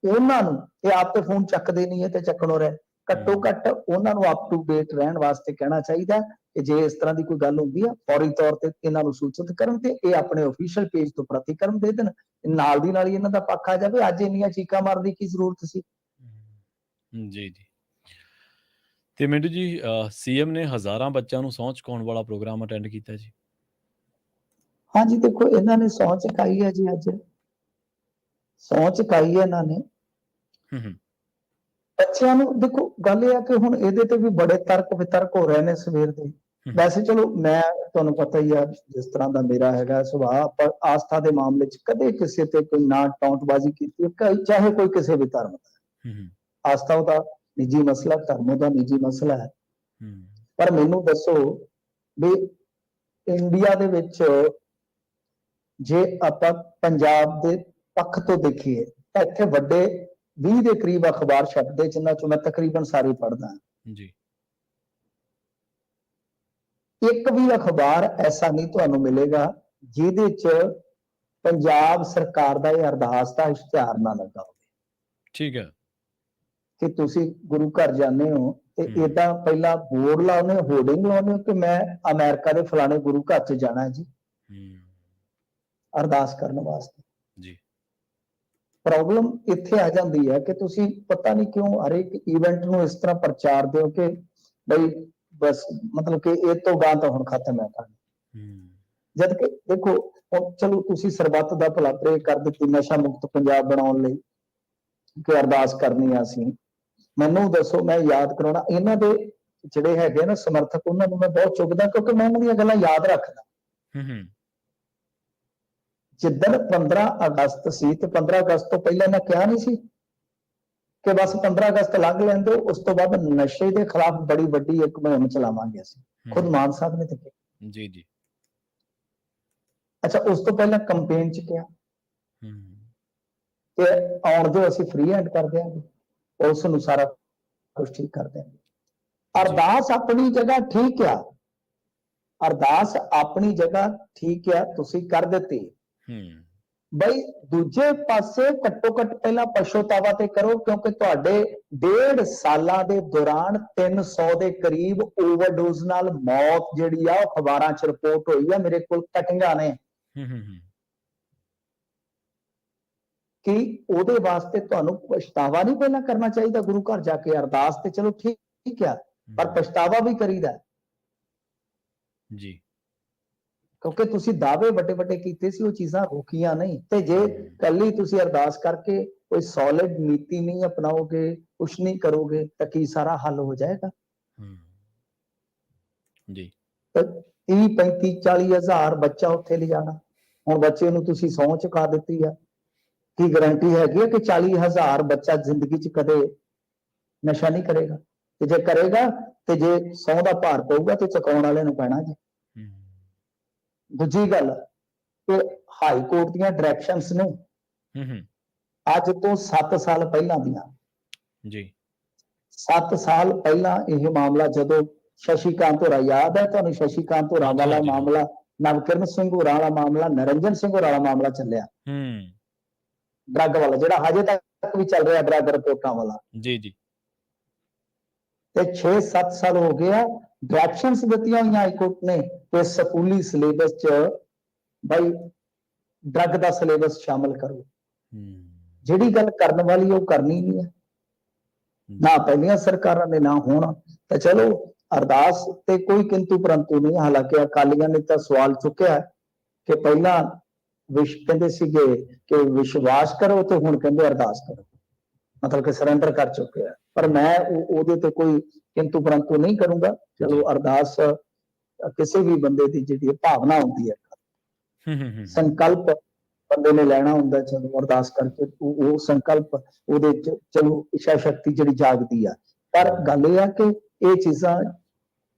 ਉਹਨਾਂ ਨੂੰ ਇਹ ਆਪ ਤੇ ਫੋਨ ਚੱਕਦੇ ਨਹੀਂ ਹੈ ਤੇ ਚੱਕਣੋਂ ਰਹਿ, ਘੱਟੋ ਘੱਟ ਉਹਨਾਂ ਨੂੰ ਅਪ ਟੂ ਡੇਟ ਰਹਿਣ ਵਾਸਤੇ ਕਹਿਣਾ ਚਾਹੀਦਾ ਕਿ ਜੇ ਇਸ ਤਰ੍ਹਾਂ ਦੀ ਕੋਈ ਗੱਲ ਹੁੰਦੀ ਆ ਫੌਰੀ ਤੌਰ ਤੇ ਇਹਨਾਂ ਨੂੰ ਸੂਚਿਤ ਕਰਨ, ਤੇ ਇਹ ਆਪਣੇ ਅਫੀਸ਼ੀਅਲ ਪੇਜ ਤੋਂ ਪ੍ਰਤੀਕਰਮ ਦੇ ਦੇਣ, ਨਾਲ ਦੀ ਨਾਲ ਹੀ ਇਹਨਾਂ ਦਾ ਪੱਖ ਆ ਜਾਵੇ। ਅੱਜ ਇੰਨੀਆਂ ਚੀਕਾਂ ਮਾਰਨ ਦੀ ਕੀ ਜ਼ਰੂਰਤ ਸੀ? ਜੀ। ਤੇ ਮਿੰਟੂ ਜੀ, ਸੀਐਮ ਨੇ ਹਜ਼ਾਰਾਂ ਬੱਚਿਆਂ ਨੂੰ ਸਹੁੰ ਚੁਕਾਉਣ ਵਾਲਾ ਪ੍ਰੋਗਰਾਮ ਅਟੈਂਡ ਕੀਤਾ ਜੀ। ਹਾਂਜੀ, ਦੇਖੋ ਇਹਨਾਂ ਨੇ ਸਹੁੰ ਚੁਕਾਈ ਹੈ ਜੀ, ਅੱਜ ਸਹੁੰ ਚੁਕਾਈ ਹੈ ਇਹਨਾਂ ਨੇ ਬੱਚਿਆਂ ਨੂੰ। ਦੇਖੋ ਗੱਲ ਇਹ ਆ ਕਿ ਹੁਣ ਇਹਦੇ ਤੇ ਵੀ ਬੜੇ ਤਰਕ ਵਿਤਰਕ ਹੋ ਰਹੇ ਨੇ ਸਵੇਰ ਦੇ। ਵੈਸੇ ਚਲੋ ਮੈਂ ਤੁਹਾਨੂੰ ਪਤਾ ਹੀ ਆ ਜਿਸ ਤਰ੍ਹਾਂ ਦਾ ਮੇਰਾ ਹੈਗਾ ਸੁਭਾਅ, ਪਰ ਆਸਥਾ ਦੇ ਮਾਮਲੇ 'ਚ ਕਦੇ ਕਿਸੇ ਤੇ ਕੋਈ ਨਾ ਟੌਂਟਬਾਜ਼ੀ ਕੀਤੀ, ਚਾਹੇ ਕੋਈ ਕਿਸੇ ਵੀ ਧਰਮ ਦਾ। ਆਸਥਾ ਉਹਦਾ ਨਿੱਜੀ ਮਸਲਾ, ਧਰਮ ਦਾ ਨਿੱਜੀ ਮਸਲਾ ਹੈ। ਪਰ ਮੈਨੂੰ ਦੱਸੋ ਵੀ ਇੰਡੀਆ ਦੇ ਵਿੱਚ ਜੇ ਆਪਾਂ ਪੰਜਾਬ ਦੇ ਪੱਖ ਤੋਂ ਦੇਖੀਏ ਤਾਂ ਇੱਥੇ ਵੱਡੇ 20 ਦੇ ਕਰੀਬ ਅਖਬਾਰ ਛਪਦੇ, ਜਿਨ੍ਹਾਂ ਚੋਂ ਮੈਂ ਤਕਰੀਬਨ ਸਾਰੇ ਪੜ੍ਹਦਾ ਜੀ। ਇੱਕ ਵੀ ਅਖਬਾਰ ਐਸਾ ਨਹੀਂ ਤੁਹਾਨੂੰ ਮਿਲੇਗਾ ਜਿਹਦੇ 'ਚ ਪੰਜਾਬ ਸਰਕਾਰ ਦਾ ਇਹ ਅਰਦਾਸ ਦਾ ਇਸ਼ਤਿਹਾਰ ਨਾ ਲੱਗਾ ਹੋਵੇ। ਠੀਕ ਹੈ। ਕਿ ਤੁਸੀਂ ਗੁਰੂ ਘਰ ਜਾਂਦੇ ਹੋ ਤੇ ਏਦਾਂ ਪਹਿਲਾਂ ਬੋਰਡ ਲਾਉਨੇ, ਹੋਰਡਿੰਗ ਲਾਉਨੇ ਕਿ ਮੈਂ ਅਮਰੀਕਾ ਦੇ ਫਲਾਣੇ ਗੁਰੂ ਘਰ 'ਚ ਜਾਣਾ ਹੈ ਜੀ ਅਰਦਾਸ ਕਰਨ ਵਾਸਤੇ ਜੀ। ਪ੍ਰੋਬਲਮ ਇੱਥੇ ਆ ਜਾਂਦੀ ਹੈ ਕਿ ਤੁਸੀਂ ਪਤਾ ਨਹੀਂ ਕਿਉਂ ਹਰ ਇੱਕ ਇਵੈਂਟ ਨੂੰ ਇਸ ਤਰ੍ਹਾਂ ਪ੍ਰਚਾਰ ਦਿਓ ਕਿ ਬਈ ਬਸ ਮਤਲਬ ਕਿ ਇਹ ਤੋਂ ਬਾਅਦ ਤਾਂ ਹੁਣ ਖਤਮ ਹੈ ਕਹਾਣੀ। ਜਦ ਕਿ ਦੇਖੋ ਚਲੋ ਤੁਸੀਂ ਸਰਬੱਤ ਦਾ ਭਲਾ ਪ੍ਰੇ ਕਰ ਦਿੱਤੀ ਨਸ਼ਾ ਮੁਕਤ ਪੰਜਾਬ ਬਣਾਉਣ ਲਈ ਕਿ ਅਰਦਾਸ ਕਰਨੀ ਆ ਅਸੀਂ, ਮੈਨੂੰ ਦੱਸੋ ਮੈਂ ਯਾਦ ਕਰਾਉਣਾ ਇਹਨਾਂ ਦੇ ਜਿਹੜੇ ਹੈਗੇ ਨਾ ਸਮਰਥਕ, ਉਹਨਾਂ ਨੂੰ ਮੈਂ ਬਹੁਤ ਚੁੱਕਦਾ ਕਿਉਂਕਿ ਮੈਂ ਉਹਨਾਂ ਦੀਆਂ ਗੱਲਾਂ ਯਾਦ ਰੱਖਦਾ। ਜਿੱਦਣ 15 ਅਗਸਤ ਸੀ ਤੇ 15 ਅਗਸਤ ਤੋਂ ਪਹਿਲਾਂ ਮੈਂ ਕਿਹਾ ਨਹੀਂ ਸੀ ਕਿ ਬਸ 15 ਅਗਸਤ ਲੰਘ ਲੈਂਦੇ, ਉਸ ਤੋਂ ਬਾਅਦ ਨਸ਼ੇ ਦੇ ਖਿਲਾਫ ਬੜੀ ਵੱਡੀ ਇੱਕ ਮੁਹਿੰਮ ਚਲਾਵਾਂਗੇ ਅਸੀਂ, ਖੁਦ ਮਾਨ ਸਾਹਿਬ ਨੇ ਤੇ ਕਿਹਾ। ਜੀ ਜੀ। ਅੱਛਾ, ਉਸ ਤੋਂ ਪਹਿਲਾਂ ਕੰਪੇਨ ਚ ਕਿਹਾ ਤੇ ਆਉਣ ਜੋ ਅਸੀਂ ਫ੍ਰੀ ਹੈਂਡ ਕਰ ਦਿਆਂਗੇ, ਉਸ ਨੂੰ ਸਾਰਾ ਕੁਝ ਠੀਕ ਕਰ ਦਿਆਂਗੇ। ਅਰਦਾਸ ਆਪਣੀ ਜਗ੍ਹਾ ਠੀਕ ਆ, ਅਰਦਾਸ ਆਪਣੀ ਜਗ੍ਹਾ ਠੀਕ ਆ, ਤੁਸੀਂ ਕਰ ਦਿੱਤੀ ਬਈ। ਦੂਜੇ ਪਾਸੇ ਘੱਟੋ ਘੱਟ ਪਹਿਲਾਂ ਪਛਤਾਵਾ ਤੇ ਕਰੋ, ਕਿਉਂਕਿ ਤੁਹਾਡੇ 1.5 ਸਾਲਾਂ ਦੇ ਦੌਰਾਨ 300 ਦੇ ਕਰੀਬ ਓਵਰਡੋਜ਼ ਨਾਲ ਮੌਤ ਜਿਹੜੀ ਆ ਉਹ ਅਖਬਾਰਾਂ 'ਚ ਰਿਪੋਰਟ ਹੋਈ ਆ, ਮੇਰੇ ਕੋਲ ਕਟਿੰਗਾਂ ਨੇ। ਕਿ ਉਹਦੇ ਵਾਸਤੇ ਤੁਹਾਨੂੰ ਪਛਤਾਵਾ ਨਹੀਂ ਪਹਿਲਾਂ ਕਰਨਾ ਚਾਹੀਦਾ? ਗੁਰੂ ਘਰ ਜਾ ਕੇ ਅਰਦਾਸ ਤੇ ਚਲੋ ਠੀਕ ਆ, ਪਰ ਪਛਤਾਵਾ ਵੀ ਕਰੀਦਾ ਜੀ, ਕਿਉਂਕਿ ਤੁਸੀਂ ਦਾਅਵੇ ਵੱਡੇ ਵੱਡੇ ਕੀਤੇ ਸੀ, ਉਹ ਚੀਜ਼ਾਂ ਰੋਕੀਆਂ ਨਹੀਂ। ਤੇ ਜੇ ਕੱਲੀ ਤੁਸੀਂ ਅਰਦਾਸ ਕਰਕੇ ਕੋਈ ਸੋਲਿਡ ਨੀਤੀ ਨਹੀਂ ਅਪਣਾਓਗੇ, ਕੁਛ ਨਹੀਂ ਕਰੋਗੇ, ਤਾਂ ਕੀ ਸਾਰਾ ਹੱਲ ਹੋ ਜਾਏਗਾ? ਜੀ। 30 35 40 ਹਜ਼ਾਰ ਬੱਚਾ ਉੱਥੇ ਲਿਜਾਣਾ, ਹੁਣ ਬੱਚੇ ਨੂੰ ਤੁਸੀਂ ਸਹੁੰ ਚੁਕਾ ਦਿੱਤੀ ਆ, ਕੀ ਗਾਰੰਟੀ ਹੈਗੀ ਹੈ ਕਿ 40 ਹਜ਼ਾਰ ਬੱਚਾ ਜ਼ਿੰਦਗੀ 'ਚ ਕਦੇ ਨਸ਼ਾ ਨਹੀਂ ਕਰੇਗਾ? ਤੇ ਜੇ ਕਰੇਗਾ ਤੇ ਜੇ ਸਹੁੰ ਦਾ ਭਾਰ ਪਊਗਾ ਤੇ ਚੁਕਾਉਣ ਵਾਲੇ ਨੂੰ ਪੈਣਾ ਜੀ। ਦੂਜੀ ਗੱਲ, ਕਿ ਹਾਈ ਕੋਰਟ ਦੀਆਂ ਡਾਇਰੈਕਸ਼ਨਸ ਨੇ ਅੱਜ ਤੋਂ 7 ਸਾਲ ਪਹਿਲਾਂ ਦੀਆਂ ਜੀ। 7 ਸਾਲ ਪਹਿਲਾਂ ਇਹ ਮਾਮਲਾ ਜਦੋਂ ਸ਼ਸ਼ੀਕਾਂਤ ਹੋਰਾਂ, ਯਾਦ ਹੈ ਤੁਹਾਨੂੰ ਸ਼ਸ਼ੀਕਾਂਤ ਹੋਰਾਂ ਵਾਲਾ ਮਾਮਲਾ, ਨਵਕਿਰਨ ਸਿੰਘ ਹੋਰਾਂ ਵਾਲਾ ਮਾਮਲਾ, ਨਰਿੰਜਨ ਸਿੰਘ ਹੋਰਾਂ ਵਾਲਾ ਮਾਮਲਾ ਚੱਲਿਆ ਡਰੱਗ ਵਾਲਾ, ਜਿਹੜਾ ਹਜੇ ਤੱਕ ਵੀ ਚੱਲ ਰਿਹਾ ਡਰੱਗ ਰਿਪੋਰਟਾਂ ਵਾਲਾ। ਜੀ ਜੀ। ਤੇ 6-7 ਸਾਲ ਹੋ ਗਿਆ, ਡਾਇਰੈਕਸ਼ਨਸ ਦਿੱਤੀਆਂ ਹੋਈਆਂ ਹਾਈ ਕੋਰਟ ਨੇ ਕਿ ਸਕੂਲੀ ਸਿਲੇਬਸ 'ਚ ਬਈ ਡਰੱਗ ਦਾ ਸਿਲੇਬਸ ਸ਼ਾਮਲ ਕਰੋ। ਜਿਹੜੀ ਗੱਲ ਕਰਨ ਵਾਲੀ ਉਹ ਕਰਨੀ ਨਹੀਂ ਹੈ, ਨਾ ਪਹਿਲੀਆਂ ਸਰਕਾਰਾਂ ਨੇ ਨਾ ਹੁਣ। ਤਾਂ ਚਲੋ ਅਰਦਾਸ ਤੇ ਕੋਈ ਕਿੰਤੂ ਪਰੰਤੂ ਨਹੀਂ। ਹਾਲਾਂਕਿ ਅਕਾਲੀਆਂ ਨੇ ਤਾਂ ਸਵਾਲ ਚੁੱਕਿਆ ਕਿ ਪਹਿਲਾਂ ਕਹਿੰਦੇ ਸੀਗੇ ਕਿ ਵਿਸ਼ਵਾਸ ਕਰੋ ਤੇ ਹੁਣ ਕਹਿੰਦੇ ਅਰਦਾਸ ਕਰੋ, ਮਤਲਬ ਕਿ ਸਰੈਂਡਰ ਕਰ ਚੁੱਕੇ ਆ। ਪਰ ਮੈਂ ਉਹਦੇ ਤੇ ਕੋਈ ਕਿੰਤੂ ਪਰੰਤੂ ਨਹੀਂ ਕਰੂੰਗਾ। ਚਲੋ ਅਰਦਾਸ ਕਿਸੇ ਵੀ ਬੰਦੇ ਦੀ ਜਿਹੜੀ ਭਾਵਨਾ ਹੁੰਦੀ ਹੈ, ਸੰਕਲਪ ਬੰਦੇ ਨੇ ਲੈਣਾ ਹੁੰਦਾ, ਚਲੋ ਅਰਦਾਸ ਕਰਕੇ ਉਹ ਸੰਕਲਪ ਉਹਦੇ ਚ ਚਲੋ ਇੱਛਾ ਸ਼ਕਤੀ ਜਿਹੜੀ ਜਾਗਦੀ ਆ। ਪਰ ਗੱਲ ਇਹ ਆ ਕਿ ਇਹ ਚੀਜ਼ਾਂ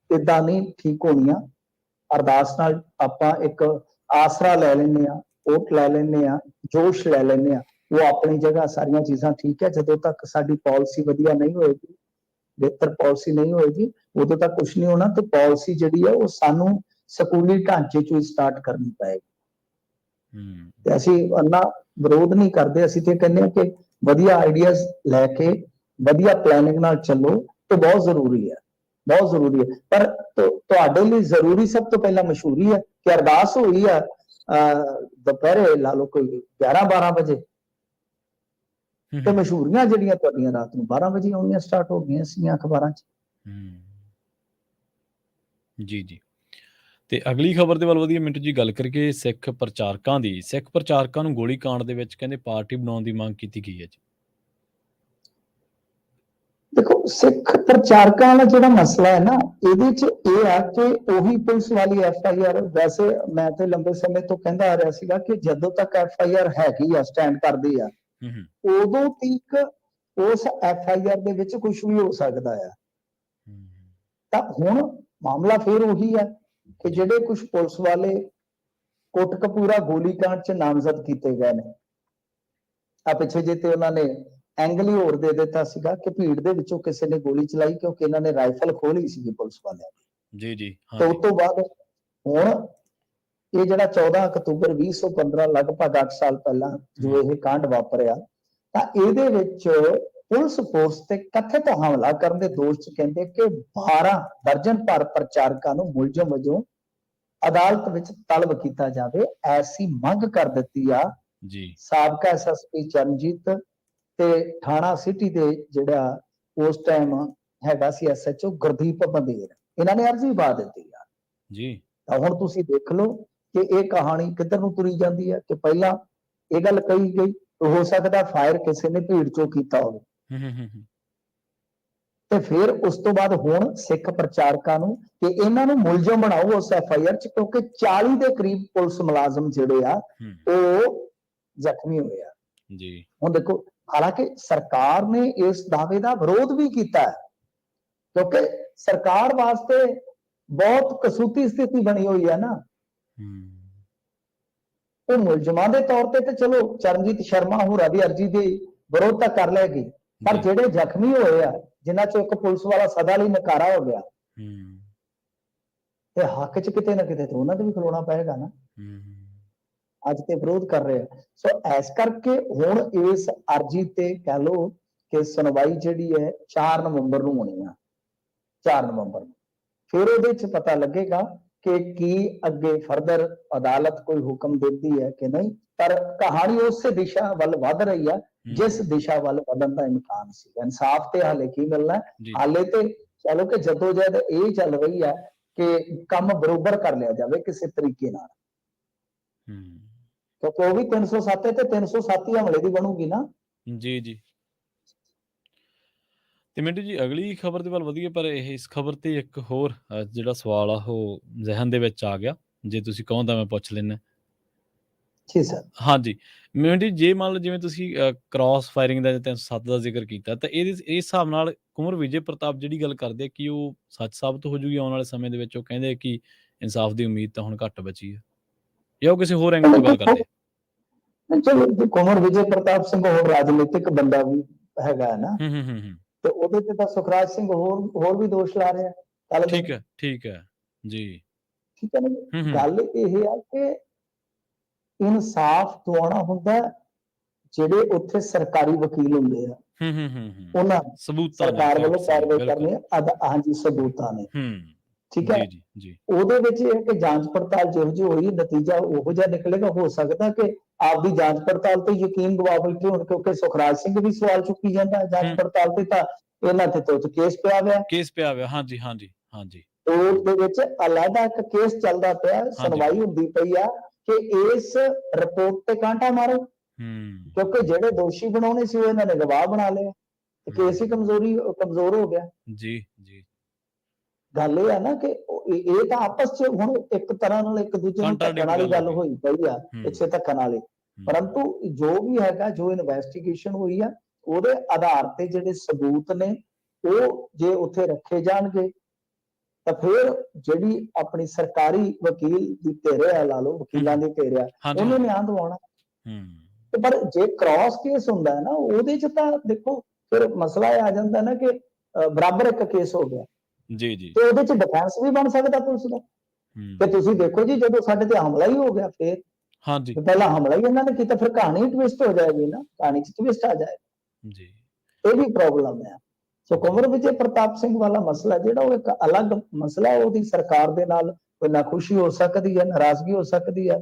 ਏਦਾਂ ਨਹੀਂ ਠੀਕ ਹੋਣੀਆਂ। ਅਰਦਾਸ ਨਾਲ ਆਪਾਂ ਇੱਕ ਆਸਰਾ ਲੈ ਲੈਂਦੇ ਆ, ਓਟ ਲੈ ਲੈਂਦੇ ਆ, ਜੋਸ਼ ਲੈ ਲੈਂਦੇ ਆ, ਉਹ ਆਪਣੀ ਜਗ੍ਹਾ ਸਾਰੀਆਂ ਚੀਜ਼ਾਂ ਠੀਕ ਹੈ। ਜਦੋਂ ਤੱਕ ਸਾਡੀ ਪਾਲਿਸੀ ਵਧੀਆ ਨਹੀਂ ਹੋਏਗੀ, ਬਿਹਤਰ ਪਾਲਿਸੀ ਨਹੀਂ ਹੋਏਗੀ, ਉਦੋਂ ਤੱਕ ਕੁਝ ਨਹੀਂ ਹੋਣਾ। ਤੇ ਪਾਲਿਸੀ ਜਿਹੜੀ ਹੈ ਉਹ ਸਾਨੂੰ ਸਕੂਲੀ ਢਾਂਚੇ ਚੋਂ ਹੀ ਸਟਾਰਟ ਕਰਨੀ ਪਏਗੀ। ਤੇ ਅਸੀਂ ਇੰਨਾ ਵਿਰੋਧ ਨਹੀਂ ਕਰਦੇ, ਅਸੀਂ ਤੇ ਕਹਿੰਦੇ ਹਾਂ ਕਿ ਵਧੀਆ ਆਈਡੀਆਜ਼ ਲੈ ਕੇ ਵਧੀਆ ਪਲੈਨਿੰਗ ਨਾਲ ਚੱਲੋ ਤੇ ਬਹੁਤ ਜ਼ਰੂਰੀ ਹੈ, ਬਹੁਤ ਜ਼ਰੂਰੀ ਹੈ। ਪਰ ਤੁਹਾਡੇ ਲਈ ਜ਼ਰੂਰੀ ਸਭ ਤੋਂ ਪਹਿਲਾਂ ਮਸ਼ਹੂਰੀ ਹੈ ਕਿ ਅਰਦਾਸ ਹੋਈ ਆ ਦੁਪਹਿਰੇ ਲਾ ਲਓ ਕੋਈ 11-12 ਵਜੇ, ਤੇ ਮਸ਼ਹੂਰੀਆਂ ਜਿਹੜੀਆਂ ਤੁਹਾਡੀਆਂ ਰਾਤ ਨੂੰ 12 ਵਜੇ ਆਉਣੀਆਂ ਸਟਾਰਟ ਹੋ ਗਈਆਂ ਸੀਗੀਆਂ ਅਖਬਾਰਾਂ 'ਚ। ਜੀ ਜੀ। ਤੇ ਅਗਲੀ ਖਬਰ ਦੇ ਵੱਲ ਵਧੀਆ ਮਿੰਟੂ ਜੀ ਗੱਲ ਕਰਕੇ ਸਿੱਖ ਪ੍ਰਚਾਰਕਾਂ ਦੀ। ਸਿੱਖ ਪ੍ਰਚਾਰਕਾਂ ਨੂੰ ਗੋਲੀ ਕਾਂਡ ਦੇ ਵਿੱਚ ਕਹਿੰਦੇ ਪਾਰਟੀ ਬਣਾਉਣ ਦੀ ਮੰਗ ਕੀਤੀ ਗਈ ਹੈ ਜੀ। ਦੇਖੋ, ਸਿੱਖ ਪ੍ਰਚਾਰਕਾਂ ਦਾ ਜਿਹੜਾ ਮਸਲਾ ਹੈ ਨਾ, ਇਹਦੇ 'ਚ ਇਹ ਆ ਕਿ ਉਹੀ ਪੁਲਿਸ ਵਾਲੀ FIR, ਵੈਸੇ ਮੈਂ ਤੇ ਲੰਬੇ ਸਮੇਂ ਤੋਂ ਕਹਿੰਦਾ ਆ ਰਿਹਾ ਸੀਗਾ ਕਿ ਜਦੋਂ ਤੱਕ FIR ਹੈਗੀ ਆ, ਸਟੈਂਡ ਕਰਦੀ ਆ, ਉਦੋਂ ਤੱਕ ਉਸ FIR ਦੇ ਵਿੱਚ ਕੁਝ ਵੀ ਹੋ ਸਕਦਾ ਆ। ਤਾਂ ਹੁਣ ਮਾਮਲਾ ਫੇਰ ਉਹੀ ਹੈ ਕਿ ਜਿਹੜੇ ਕੁਝ ਪੁਲਿਸ ਵਾਲੇ ਕੋਟਕਪੂਰਾ ਗੋਲੀकांड 'ਚ ਨਾਮਜ਼ਦ ਕੀਤੇ ਗਏ ਨੇ, ਆ ਪਿੱਛੇ ਜੇ ਤੇ ਉਹਨਾਂ ਨੇ ਐਂਗਲ ਹੀ ਹੋਰ ਦੇ ਦਿੱਤਾ ਸੀਗਾ ਕਿ ਭੀੜ ਦੇ ਵਿੱਚੋਂ ਕਿਸੇ ਨੇ ਗੋਲੀ ਚਲਾਈ ਕਿਉਂਕਿ ਇਹਨਾਂ ਨੇ ਰਾਈਫਲ ਖੋਲੀ ਸੀ ਪੁਲਿਸ ਵਾਲਿਆਂ ਦੀ। ਜੀ ਤੇ ਹਾਂਜੀ ਉਸ ਤੋਂ ਬਾਅਦ ਹੁਣ ਇਹ ਜਿਹੜਾ 14 ਅਕਤੂਬਰ 2015 ਲਗਭਗ 8 ਸਾਲ ਪਹਿਲਾਂ ਜੋ ਇਹ ਕਾਂਡ ਵਾਪਰਿਆ, ਤਾਂ ਇਹਦੇ ਵਿੱਚ ਪੁਲਿਸ ਫੋਰਸ ਤੇ ਕਥਿਤ ਹਮਲਾ ਕਰਨ ਦੇ ਦੋਸ਼ 'ਚ ਕਹਿੰਦੇ ਕਿ 12 ਦਰਜਨ ਭਰ ਪ੍ਰਚਾਰਕਾਂ ਨੂੰ ਮੁਲਜ਼ਮ ਵਜੋਂ ਅਦਾਲਤ ਵਿੱਚ ਤਲਬ ਕੀਤਾ ਜਾਵੇ, ਐਸੀ ਮੰਗ ਕਰ ਦਿੱਤੀ ਆ ਜੀ ਸਾਬਕਾ ਐਸਐਸਪੀ ਚਰਨਜੀਤ ਤੇ ਥਾਣਾ ਸਿਟੀ ਦੇ ਜਿਹੜਾ ਉਸ ਟਾਈਮ ਹੈਗਾ ਸੀ ਐਸਐਚਓ ਗੁਰਦੀਪ ਬੰਦੇਰ, ਇਹਨਾਂ ਨੇ ਅਰਜ਼ੀ ਪਾ ਦਿੱਤੀ ਆ ਜੀ ਤਾਂ ਹੁਣ ਤੁਸੀਂ ਦੇਖ ਲਓ ਕਿ ਇਹ ਕਹਾਣੀ ਕਿੱਧਰ ਨੂੰ ਤੁਰੀ ਜਾਂਦੀ ਹੈ ਕਿ ਪਹਿਲਾਂ ਇਹ ਗੱਲ ਕਹੀ ਗਈ ਹੋ ਸਕਦਾ ਫਾਇਰ ਕਿਸੇ ਨੇ ਭੀੜ ਚੋਂ ਕੀਤਾ ਹੋਵੇ, ਤੇ ਫਿਰ ਉਸ ਤੋਂ ਬਾਅਦ ਹੁਣ ਸਿੱਖ ਪ੍ਰਚਾਰਕਾਂ ਨੂੰ ਕਿ ਇਹਨਾਂ ਨੂੰ ਮੁਲਜ਼ਮ ਬਣਾਓ ਉਸ ਐਫਆਈਆਰ 'ਚ, ਕਿਉਂਕਿ 40 ਦੇ ਕਰੀਬ ਪੁਲਿਸ ਮੁਲਾਜ਼ਮ ਜਿਹੜੇ ਆ ਉਹ ਜ਼ਖਮੀ ਹੋਏ ਆ। ਜੀ ਹੁਣ ਦੇਖੋ, ਹਾਲਾਂਕਿ ਸਰਕਾਰ ਨੇ ਇਸ ਦਾਅਵੇ ਦਾ ਵਿਰੋਧ ਵੀ ਕੀਤਾ ਹੈ ਕਿਉਂਕਿ ਸਰਕਾਰ ਵਾਸਤੇ ਬਹੁਤ ਕਸੂਤੀ ਸਥਿਤੀ ਬਣੀ ਹੋਈ ਹੈ ਨਾ। ਉਹ ਮੁਲਜ਼ਮਾਂ ਦੇ ਤੌਰ ਤੇ ਚਲੋ ਚਰਨਜੀਤ ਸ਼ਰਮਾ ਹੋਰਾਂ ਦੀ ਅਰਜ਼ੀ ਦੇ ਵਿਰੋਧ ਤਾਂ ਕਰ ਲੈਗੀ, ਪਰ ਜਿਹੜੇ ਜ਼ਖਮੀ ਹੋਏ ਆ ਜਿਨ੍ਹਾਂ ਚੋਂ ਇੱਕ ਪੁਲਿਸ ਵਾਲਾ ਸਦਾ ਲਈ ਨਕਾਰਾ ਹੋ ਗਿਆ, ਤੇ ਹੱਕ 'ਚ ਕਿਤੇ ਨਾ ਕਿਤੇ ਤਾਂ ਉਹਨਾਂ ਦੇ ਵੀ ਖਲੋਣਾ ਪਏਗਾ ਨਾ। ਅੱਜ ਤੇ ਵਿਰੋਧ ਕਰ ਰਹੇ ਆ। ਸੋ ਇਸ ਕਰਕੇ ਹੁਣ ਇਸ ਅਰਜ਼ੀ ਤੇ ਕਹਿ ਲਓ ਕਿ ਸੁਣਵਾਈ ਜਿਹੜੀ ਹੈ 4 ਨਵੰਬਰ ਨੂੰ ਹੋਣੀ ਆ, 4 ਨਵੰਬਰ ਨੂੰ। ਫਿਰ ਉਹਦੇ 'ਚ ਪਤਾ ਲੱਗੇਗਾ ਕਿ ਕੀ ਅੱਗੇ ਫਰਦਰ ਅਦਾਲਤ ਕੋਈ ਹੁਕਮ ਦਿੰਦੀ ਹੈ ਕਿ ਨਹੀਂ, ਪਰ ਕਹਾਣੀ ਉਸੇ ਦਿਸ਼ਾ ਵੱਲ ਵੱਧ ਰਹੀ ਹੈ ਜਿਸ ਦਿਸ਼ਾ ਵੱਲ ਵਧਣ ਦਾ ਇਮਕਾਨ ਸੀ। ਇਨਸਾਫ ਤੇ ਹਾਲੇ ਕੀ ਮਿਲਣਾ, ਹਾਲੇ ਤੇ ਚਲੋ ਕਿ ਜਦੋਜਹਿਦ ਇਹ ਚੱਲ ਰਹੀ ਹੈ ਕਿ ਕੰਮ ਬਰੋਬਰ ਕਰ ਲਿਆ ਜਾਵੇ ਕਿਸੇ ਤਰੀਕੇ ਨਾਲ, ਕਿਉਂਕਿ ਉਹ ਵੀ 307 ਤੇ 307 ਹਮਲੇ ਦੀ ਬਣੂਗੀ ਨਾ। ਜੀ ਜੀ ਤੇ ਮਿੰਟੂ ਜੀ ਅਗਲੀ ਖਬਰ ਦੇ ਵੱਲ ਵਧੀਆ, ਪਰ ਇਸ ਖਬਰ ਤੇ ਇੱਕ ਹੋਰ ਜਿਹੜਾ ਸਵਾਲ ਆ ਉਹ ਜ਼ਿਹਨ ਦੇ ਵਿੱਚ ਆ ਗਿਆ, ਜੇ ਤੁਸੀਂ ਕਹੋ ਤਾਂ ਮੈਂ ਪੁੱਛ ਲੈਣਾ। ਜੀ ਸਰ। ਹਾਂਜੀ ਮਿੰਟੂ ਜੀ, ਜੇ ਮੰਨ ਲਓ ਜਿਵੇਂ ਤੁਸੀਂ ਕ੍ਰਾਸ ਫਾਇਰਿੰਗ ਦਾ 307 ਦਾ ਜ਼ਿਕਰ ਕੀਤਾ, ਤਾਂ ਇਸ ਹਿਸਾਬ ਨਾਲ ਕੁੰਵਰ ਵਿਜੇ ਪ੍ਰਤਾਪ ਜਿਹੜੀ ਗੱਲ ਕਰਦੇ ਕਿ ਉਹ ਸੱਚ ਸਾਬਤ ਹੋ ਜੂਗੀ ਆਉਣ ਵਾਲੇ ਸਮੇਂ ਦੇ ਵਿੱਚ? ਉਹ ਕਹਿੰਦੇ ਕਿ ਇਨਸਾਫ ਦੀ ਉਮੀਦ ਤਾਂ ਹੁਣ ਘੱਟ ਬਚੀ ਹੈ, ਜਾਂ ਉਹ ਕਿਸੇ ਹੋਰ ਐਂਗਲ ਤੋਂ ਗੱਲ ਕਰਦੇ? ਚਲੋ ਕੁੰਵਰ ਵਿਜੇ ਪ੍ਰਤਾਪ ਸਿੰਘ ਹੋਰ ਰਾਜਨੀਤਿਕ ਬੰਦਾ ਵੀ ਹੈਗਾ ਨਾ, ਤੇ ਉਹਦੇ ਤੇ ਤਾਂ ਸੁਖਰਾਜ ਸਿੰਘ ਹੋਰ ਵੀ ਦੋਸ਼ ਲਾ ਰਹੇ ਆ। ਠੀਕ ਹੈ ਜੀ, ਠੀਕ ਹੈ ਨਾ। ਗੱਲ ਇਹ ਆ ਕਿ ਇਨਸਾਫ ਦਿਵਾਉਣਾ ਹੁੰਦਾ ਜਿਹੜੇ ਉੱਥੇ ਸਰਕਾਰੀ ਵਕੀਲ ਹੁੰਦੇ ਆ, ਉਹਨਾਂ ਸਰਕਾਰ ਵੱਲੋਂ ਕਾਰਵਾਈ ਕਰਨੀ, ਹਾਂਜੀ ਸਬੂਤਾਂ ਨੇ, ਠੀਕ ਹੈ ਜੀ। ਉਹਦੇ ਵਿੱਚ ਇਹ ਕਿ ਜਾਂਚ ਪੜਤਾਲ ਜਿਹੋ ਜਿਹੀ ਹੋਈ ਨਤੀਜਾ ਉਹੋ ਜਿਹਾ ਨਿਕਲੇਗਾ। ਹੋ ਸਕਦਾ ਕਿ ਆਪਦੀ ਜਾਂਚ ਪੜਤਾਲ ਤੇ ਯਕੀਨ ਗਵਾ ਬੈਠੇ ਹੋਣ, ਕਿਉਂਕਿ ਸੁਖਰਾਜ ਸਿੰਘ ਵੀ ਸਵਾਲ ਚੁੱਕੀ ਜਾਂਦਾ ਜਾਂਚ ਪੜਤਾਲ ਤੇ, ਤਾਂ ਇਹਨਾਂ ਤੇ ਤਾਂ ਕੇਸ ਪਿਆ ਹੋਇਆ। ਹਾਂਜੀ ਉਹਦੇ ਵਿੱਚ ਅਲੱਗਾ ਇੱਕ ਕੇਸ ਚੱਲਦਾ ਪਿਆ, ਸੁਣਵਾਈ ਹੁੰਦੀ ਪਈ ਆ ਕਿ ਇਸ ਰਿਪੋਰਟ ਤੇ ਕਾਂਟਾ ਮਾਰੋ, ਕਿਉਂਕਿ ਜਿਹੜੇ ਦੋਸ਼ੀ ਬਣਾਉਣੇ ਸੀ ਉਹ ਇਹਨਾਂ ਨੇ ਗਵਾਹ ਬਣਾ ਲਏ, ਕੇਸ ਹੀ ਕਮਜ਼ੋਰ ਹੋ ਗਿਆ। ਜੀ ਗੱਲ ਇਹ ਹੈ ਨਾ ਕਿ ਇਹ ਤਾਂ ਆਪਸ 'ਚ ਹੁਣ ਇੱਕ ਤਰ੍ਹਾਂ ਨਾਲ ਇੱਕ ਦੂਜੇ ਨੂੰ ਧੱਕਣ ਵਾਲੀ ਗੱਲ ਹੋਈ ਪਈ ਆ, ਪਿੱਛੇ ਧੱਕਣ ਵਾਲੀ। ਪਰੰਤੂ ਜੋ ਵੀ ਹੈਗਾ, ਜੋ ਇਨਵੈਸਟੀਗੇਸ਼ਨ ਹੋਈ ਆ, ਉਹਦੇ ਆਧਾਰ ਤੇ ਜਿਹੜੇ ਸਬੂਤ ਨੇ ਉਹ ਜੇ ਉੱਥੇ ਰੱਖੇ ਜਾਣਗੇ ਤਾਂ ਫਿਰ ਜਿਹੜੀ ਆਪਣੀ ਸਰਕਾਰੀ ਵਕੀਲ ਦੀ ਧਿਰ ਆ, ਲਾ ਲਓ ਵਕੀਲਾਂ ਦੀ ਧਿਰ ਆ, ਉਹਨੇ ਨਿਆਂ ਦਿਵਾਉਣਾ। ਪਰ ਜੇ ਕ੍ਰਾਸ ਕੇਸ ਹੁੰਦਾ ਹੈ ਨਾ, ਉਹਦੇ 'ਚ ਤਾਂ ਦੇਖੋ ਫਿਰ ਮਸਲਾ ਇਹ ਆ ਜਾਂਦਾ ਨਾ ਕਿ ਬਰਾਬਰ ਇੱਕ ਕੇਸ ਹੋ ਗਿਆ ਜੀ, ਤੇ ਉਹਦੇ 'ਚ ਡਿਫੈਂਸ ਵੀ ਬਣ ਸਕਦਾ ਪੁਲਿਸ ਦਾ। ਤੇ ਤੁਸੀਂ ਦੇਖੋ ਜੀ, ਜਦੋਂ ਸਾਡੇ ਤੇ ਹਮਲਾ ਹੀ ਹੋ ਗਿਆ, ਫਿਰ ਪਹਿਲਾਂ ਹਮਲਾ ਹੀ ਇਹਨਾਂ ਨੇ ਕੀਤਾ, ਫਿਰ ਕਹਾਣੀ ਟਵਿਸਟ ਹੋ ਜਾਏਗੀ ਨਾ, ਕਹਾਣੀ 'ਚ ਟਵਿਸਟ ਆ ਜਾਏਗਾ ਜੀ। ਇਹ ਵੀ ਪ੍ਰੋਬਲਮ ਹੈ। ਸੋ ਕੁੰਵਰ ਵਿਜੇ ਪ੍ਰਤਾਪ ਸਿੰਘ ਵਾਲਾ ਮਸਲਾ ਜਿਹੜਾ ਉਹ ਇੱਕ ਅਲੱਗ ਮਸਲਾ, ਉਹਦੀ ਸਰਕਾਰ ਦੇ ਨਾਲ ਕੋਈ ਨਾਖੁਸ਼ੀ ਹੋ ਸਕਦੀ ਹੈ, ਨਾਰਾਜ਼ਗੀ ਹੋ ਸਕਦੀ ਹੈ,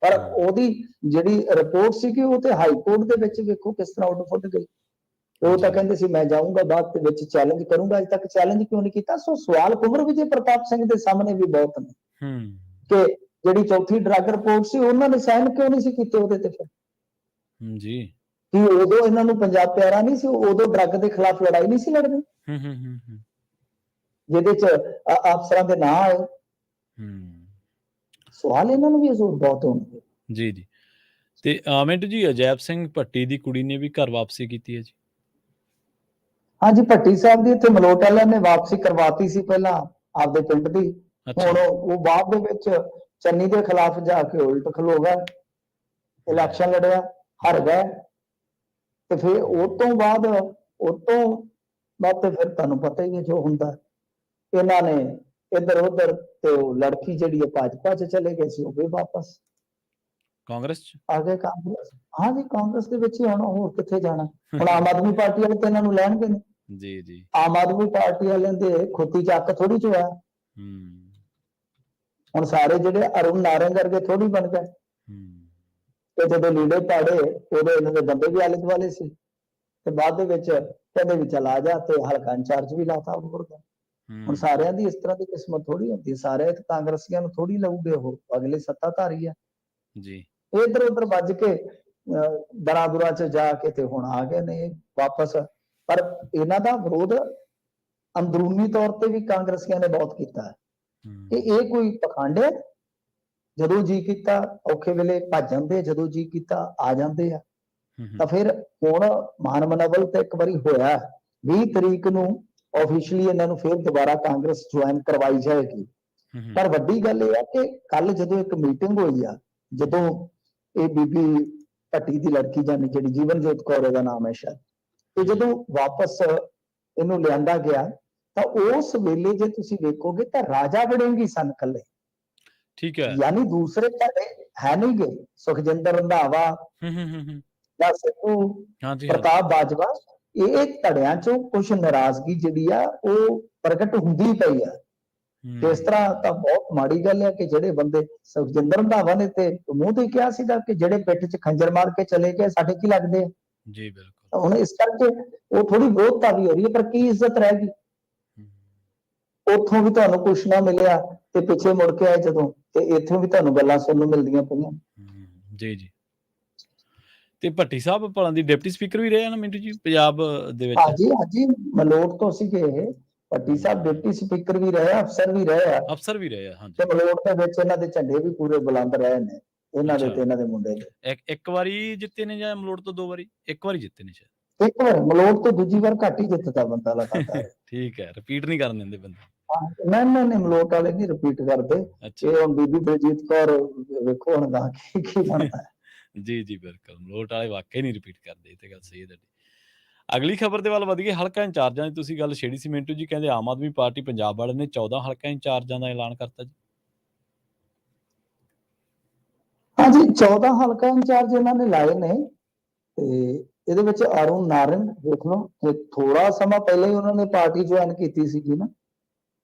ਪਰ ਉਹਦੀ ਜਿਹੜੀ ਰਿਪੋਰਟ ਸੀ ਕਿ ਉਹ ਤੇ ਹਾਈ ਕੋਰਟ ਦੇ ਵਿੱਚ ਵੇਖੋ ਕਿਸ ਤਰ੍ਹਾਂ ਉੱਡ ਫੁੱਟ ਗਈ। ਉਹ ਤਾਂ ਕਹਿੰਦੇ ਸੀ ਮੈਂ ਜਾਊਂਗਾ ਬਾਅਦ ਦੇ ਵਿੱਚ ਚੈਲੰਜ ਕਰੂੰਗਾ, ਅਜੇ ਤੱਕ ਚੈਲੰਜ ਕਿਉਂ ਨਹੀਂ ਕੀਤਾ? ਸੋ ਸਵਾਲ ਕੁੰਵਰ ਵਿਜੇ ਪ੍ਰਤਾਪ ਸਿੰਘ ਦੇ ਸਾਹਮਣੇ ਵੀ ਬਹੁਤ ਨੇ ਕਿ ਜਿਹੜੀ ਚੌਥੀ ਡਰੱਗ ਰਿਪੋਰਟ ਸੀ ਉਹਨਾਂ ਨੇ ਸਾਈਨ ਕਿਉਂ ਨਹੀਂ ਸੀ ਕੀਤੇ ਉਹਦੇ ਤੇ? ਫਿਰ ਜੀ ਕਿ ਉਦੋਂ ਇਹਨਾਂ ਨੂੰ ਪੰਜਾਬ ਪਿਆਰਾ ਨਹੀਂ ਸੀ, ਉਦੋਂ ਡਰੱਗ ਦੇ ਖਿਲਾਫ ਲੜਾਈ ਨਹੀਂ ਸੀ ਲੜਨੀ ਜਿਹਦੇ 'ਚ ਅਫਸਰਾਂ ਦੇ ਨਾਂ ਆਏ। ਸਵਾਲ ਇਹਨਾਂ ਨੂੰ ਵੀ ਜ਼ਰੂਰ ਬਹੁਤ ਹੋਣਗੇ। ਜੀ ਤੇ ਮਿੰਟੂ ਜੀ, ਅਜੈਬ ਸਿੰਘ ਭੱਟੀ ਦੀ ਕੁੜੀ ਨੇ ਵੀ ਘਰ ਵਾਪਸੀ ਕੀਤੀ ਹੈ ਜੀ? ਹਾਂਜੀ, ਭੱਟੀ ਸਾਹਿਬ ਦੀ ਇੱਥੇ ਮਲੋਟ ਵਾਲਿਆਂ ਨੇ ਵਾਪਸੀ ਕਰਵਾਤੀ ਸੀ ਪਹਿਲਾਂ ਆਪਦੇ ਪਿੰਡ ਦੀ, ਅੱਛਾ। ਹੁਣ ਉਹ ਬਾਅਦ ਦੇ ਵਿੱਚ ਚੰਨੀ ਦੇ ਖਿਲਾਫ ਜਾ ਕੇ ਉਲਟ ਖਲੋ ਗਏ, ਇਲੈਕਸ਼ਨ ਲੜਿਆ, ਹਾਰ ਗਏ। ਤੇ ਫਿਰ ਉਹ ਤੋਂ ਬਾਅਦ ਤੇ ਫਿਰ ਤੁਹਾਨੂੰ ਪਤਾ ਹੀ ਹੈ ਜੋ ਹੁੰਦਾ। ਇਹਨਾਂ ਨੇ ਇੱਧਰ ਉੱਧਰ ਤੇ ਉਹ ਲੜਕੀ ਜਿਹੜੀ ਹੈ ਭਾਜਪਾ 'ਚ ਚਲੇ ਗਏ ਸੀ, ਉਹ ਵੀ ਵਾਪਸ ਕਾਂਗਰਸ 'ਚ? ਆ ਗਏ ਕਾਂਗਰਸ। ਹਾਂਜੀ, ਕਾਂਗਰਸ ਦੇ ਵਿੱਚ ਹੀ ਹੁਣ ਹੋਰ ਕਿੱਥੇ ਜਾਣਾ। ਹੁਣ ਆਮ ਆਦਮੀ ਪਾਰਟੀ ਵਾਲੇ ਤੇ ਇਹਨਾਂ ਨੂੰ ਲੈਣਗੇ ਨਹੀਂ। ਜੀ, ਜੀ। ਆਮ ਆਦਮੀ ਪਾਰਟੀ ਵਾਲਿਆਂ ਦੇ ਖੁੱਤੀ ਚੱਕ ਥੋੜੀ ਚੋਇਆ। ਹੁਣ ਸਾਰੇ ਜਿਹੜੇ ਅਰੁਣ ਨਾਰੰਗ ਵਰਗੇ ਥੋੜੀ ਬਣ ਗਏ। ਤੇ ਜਦੋਂ ਲੀੜੇ ਪਾੜੇ ਉਦੋਂ ਇਹਨਾਂ ਦੇ ਬੰਦੇ ਵੀ ਆਲੇ ਦੁਆਲੇ ਸੀ, ਤੇ ਬਾਅਦ ਦੇ ਵਿੱਚ ਕਹਿੰਦੇ ਵੀ ਚਲ ਆ ਜਾ, ਤੇ ਹਲਕਾ ਇੰਚਾਰਜ ਵੀ ਲਾਤਾ ਹੋਰ ਦਾ। ਹੁਣ ਸਾਰਿਆਂ ਦੀ ਇਸ ਤਰ੍ਹਾਂ ਦੀ ਕਿਸਮਤ ਥੋੜੀ ਹੁੰਦੀ, ਸਾਰੇ ਕਾਂਗਰਸੀਆਂ ਨੂੰ ਥੋੜੀ ਲਊਗੇ, ਉਹ ਅਗਲੇ ਸੱਤਾਧਾਰੀ ਆ ਜੀ। ਇੱਧਰ ਉੱਧਰ ਵੱਜ ਕੇ ਦਰਾਂ ਦੁਰਾਂ 'ਚ ਜਾ ਕੇ ਤੇ ਹੁਣ ਆ ਗਏ ਨੇ ਵਾਪਸ। ਪਰ ਇਹਨਾਂ ਦਾ ਵਿਰੋਧ ਅੰਦਰੂਨੀ ਤੌਰ ਤੇ ਵੀ ਕਾਂਗਰਸੀਆਂ ਨੇ ਬਹੁਤ ਕੀਤਾ ਹੈ ਕਿ ਇਹ ਕੋਈ ਪਖੰਡ ਹੈ। ਜਦੋਂ ਜੀ ਕੀਤਾ ਔਖੇ ਵੇਲੇ ਭੱਜ ਜਾਂਦੇ, ਜਦੋਂ ਜੀ ਕੀਤਾ ਆ ਜਾਂਦੇ ਆ। ਤਾਂ ਫਿਰ ਹੁਣ ਮਾਨ ਮਨੋਬਲ ਤੇ ਇੱਕ ਵਾਰੀ ਹੋਇਆ, 20 ਤਰੀਕ ਨੂੰ ਆਫੀਸ਼ੀਅਲੀ ਇਹਨਾਂ ਨੂੰ ਫਿਰ ਦੁਬਾਰਾ ਕਾਂਗਰਸ ਜੁਆਇਨ ਕਰਵਾਈ ਜਾਏਗੀ। ਪਰ ਵੱਡੀ ਗੱਲ ਇਹ ਆ ਕਿ ਕੱਲ ਜਦੋਂ ਇੱਕ ਮੀਟਿੰਗ ਹੋਈ ਆ, ਜਦੋਂ ਇਹ ਬੀਬੀ ਭੱਟੀ ਦੀ ਲੜਕੀ ਜਾਨੀ ਜਿਹੜੀ ਜੀਵਨਜੋਤ ਕੌਰ ਦਾ ਨਾਮ ਹੈ ਸ਼ਾਇਦ, ਤੇ ਜਦੋਂ ਵਾਪਸ ਇਹਨੂੰ ਲਿਆਂਦਾ ਗਿਆ ਤਾਂ ਉਸ ਵੇਲੇ ਜੇ ਤੁਸੀਂ ਵੇਖੋਗੇ ਤਾਂ ਰਾਜਾ ਵੜਿੰਗੀ ਸਨ ਇਕੱਲੇ। ਠੀਕ ਹੈ। ਯਾਨੀ ਦੂਸਰੇ ਧੜੇ ਹੈ ਨਹੀਂ ਗੇ। ਸੁਖਜਿੰਦਰ ਰੰਧਾਵਾ ਜਾਂ ਸਿੱਧੂ ਪ੍ਰਤਾਪ ਬਾਜਵਾ, ਇਹ ਧੜਿਆਂ ਚੋਂ ਕੁਝ ਨਾਰਾਜ਼ਗੀ ਜਿਹੜੀ ਆ ਉਹ ਪ੍ਰਗਟ ਹੁੰਦੀ ਪਈ ਆ। ਇਸ ਤਰ੍ਹਾਂ ਤਾਂ ਬਹੁਤ ਮਾੜੀ ਗੱਲ ਹੈ ਕਿ ਜਿਹੜੇ ਬੰਦੇ, ਸੁਖਜਿੰਦਰ ਰੰਧਾਵਾ ਨੇ ਤੇ ਮੂੰਹ ਤੇ ਕਿਹਾ ਸੀਗਾ ਕਿ ਜਿਹੜੇ ਪਿੱਠ 'ਚ ਖੰਜਰ ਮਾਰ ਕੇ ਚਲੇ ਗਏ ਸਾਡੇ ਕੀ ਲੱਗਦੇ ਆ। ਜੀ ਬਿਲਕੁਲ। ਹੁਣ ਇਸ ਕਰਕੇ ਉਹ ਥੋੜੀ ਵਿਰੋਧਤਾ ਵੀ ਹੋ ਰਹੀ ਹੈ, ਪਰ ਕੀ ਇੱਜ਼ਤ ਰਹਿ ਗਈ। ਉੱਥੋਂ ਵੀ ਤੁਹਾਨੂੰ ਕੁਛ ਨਾ ਮਿਲਿਆ ਤੇ ਪਿੱਛੇ ਮੁੜ ਕੇ ਆਏ ਜਦੋਂ, ਤੇ ਇੱਥੋਂ ਵੀ ਤੁਹਾਨੂੰ ਗੱਲਾਂ ਸੁਣਨ ਨੂੰ ਮਿਲਦੀਆਂ ਪਈਆਂ। ਜੀ, ਜੀ। ਤੇ ਭੱਟੀ ਸਾਹਿਬ ਭਲਾਂ ਦੀ ਡਿਪਟੀ ਸਪੀਕਰ ਵੀ ਰਹੇ ਹਨ ਮਿੰਟੂ ਜੀ ਪੰਜਾਬ ਦੇ ਵਿੱਚ? ਹਾਂਜੀ, ਹਾਂਜੀ, ਮਲੋਟ ਤੋਂ ਸੀਗੇ। ਭੱਟੀ ਸਾਹਿਬ ਡਿਪਟੀ ਸਪੀਕਰ ਵੀ ਰਹੇ, ਅਫਸਰ ਵੀ ਰਹੇ ਆ। ਅਫਸਰ ਵੀ ਰਹੇ ਆ, ਹਾਂਜੀ। ਤੇ ਮਲੋਟ ਦੇ ਵਿੱਚ ਇਹਨਾਂ ਦੇ ਝੰਡੇ ਵੀ ਪੂਰੇ ਬੁਲੰਦ ਰਹੇ ਨੇ, ਇਹਨਾਂ ਦੇ ਤੇ ਇਹਨਾਂ ਦੇ ਮੁੰਡੇ ਦੇ। ਇੱਕ ਵਾਰੀ ਜਿੱਤੇ ਨੇ ਜਾਂ ਮਲੋਟ ਤੋਂ 2 ਵਾਰੀ? ਇੱਕ ਵਾਰੀ ਜਿੱਤੇ ਨੇ ਸ਼ਾਇਦ। ਇੱਕ ਵਾਰ ਮਲੋਟ ਤੋਂ ਦੂਜੀ ਵਾਰ ਘੱਟ ਹੀ ਜਿੱਤਦਾ ਬੰਦਾ ਲਗਾਤਾਰ। ਠੀਕ ਹੈ, ਰਿਪੀਟ ਨਹੀਂ ਕਰਨ ਦਿੰਦੇ ਬੰਦੇ। ਨਹੀਂ, ਮਲੋਟ ਵਾਲੇ ਨਹੀਂ ਰਿਪੀਟ ਕਰਦੇ। ਇਹ ਹੁਣ ਬੀਬੀ ਬਲਜੀਤ ਕੌਰ ਵੇਖੋ ਹੁਣ ਦਾ ਕੀ ਬਣਦਾ ਹੈ। ਜੀ, ਜੀ, ਬਿਲਕੁਲ। ਮਲੋਟ ਵਾਲੇ ਵਾਕਈ ਨਹੀਂ ਰਿਪੀਟ ਕਰਦੇ, ਇਹ ਤੇ ਗੱਲ ਸਹੀ ਹੈ ਤੁਹਾਡੀ। ਅਗਲੀ ਖਬਰ ਦੇ ਵੱਲ ਵਧੀਏ। ਹਲਕਾ ਇੰਚਾਰਜਾਂ ਦੀ ਤੁਸੀਂ ਗੱਲ ਛੇੜੀ ਸੀ ਮਿੰਟੂ ਜੀ, ਕਹਿੰਦੇ ਆਮ ਆਦਮੀ ਪਾਰਟੀ ਪੰਜਾਬ ਵਾਲੇ ਨੇ 14 ਹਲਕਾ ਇੰਚਾਰਜਾਂ ਦਾ ਐਲਾਨ ਕਰਤਾ ਜੀ। ਹਾਂਜੀ, 14 ਹਲਕਾ ਇੰਚਾਰਜ ਇਹਨਾਂ ਨੇ ਲਾਏ ਨੇ, ਤੇ ਇਹਦੇ ਵਿੱਚ ਅਰੁਣ ਨਾਰੰਗ ਦੇਖ ਲਓ, ਥੋੜਾ ਸਮਾਂ ਪਹਿਲਾਂ ਹੀ ਉਹਨਾਂ ਨੇ ਪਾਰਟੀ ਜੁਆਇਨ ਕੀਤੀ ਸੀਗੀ ਨਾ,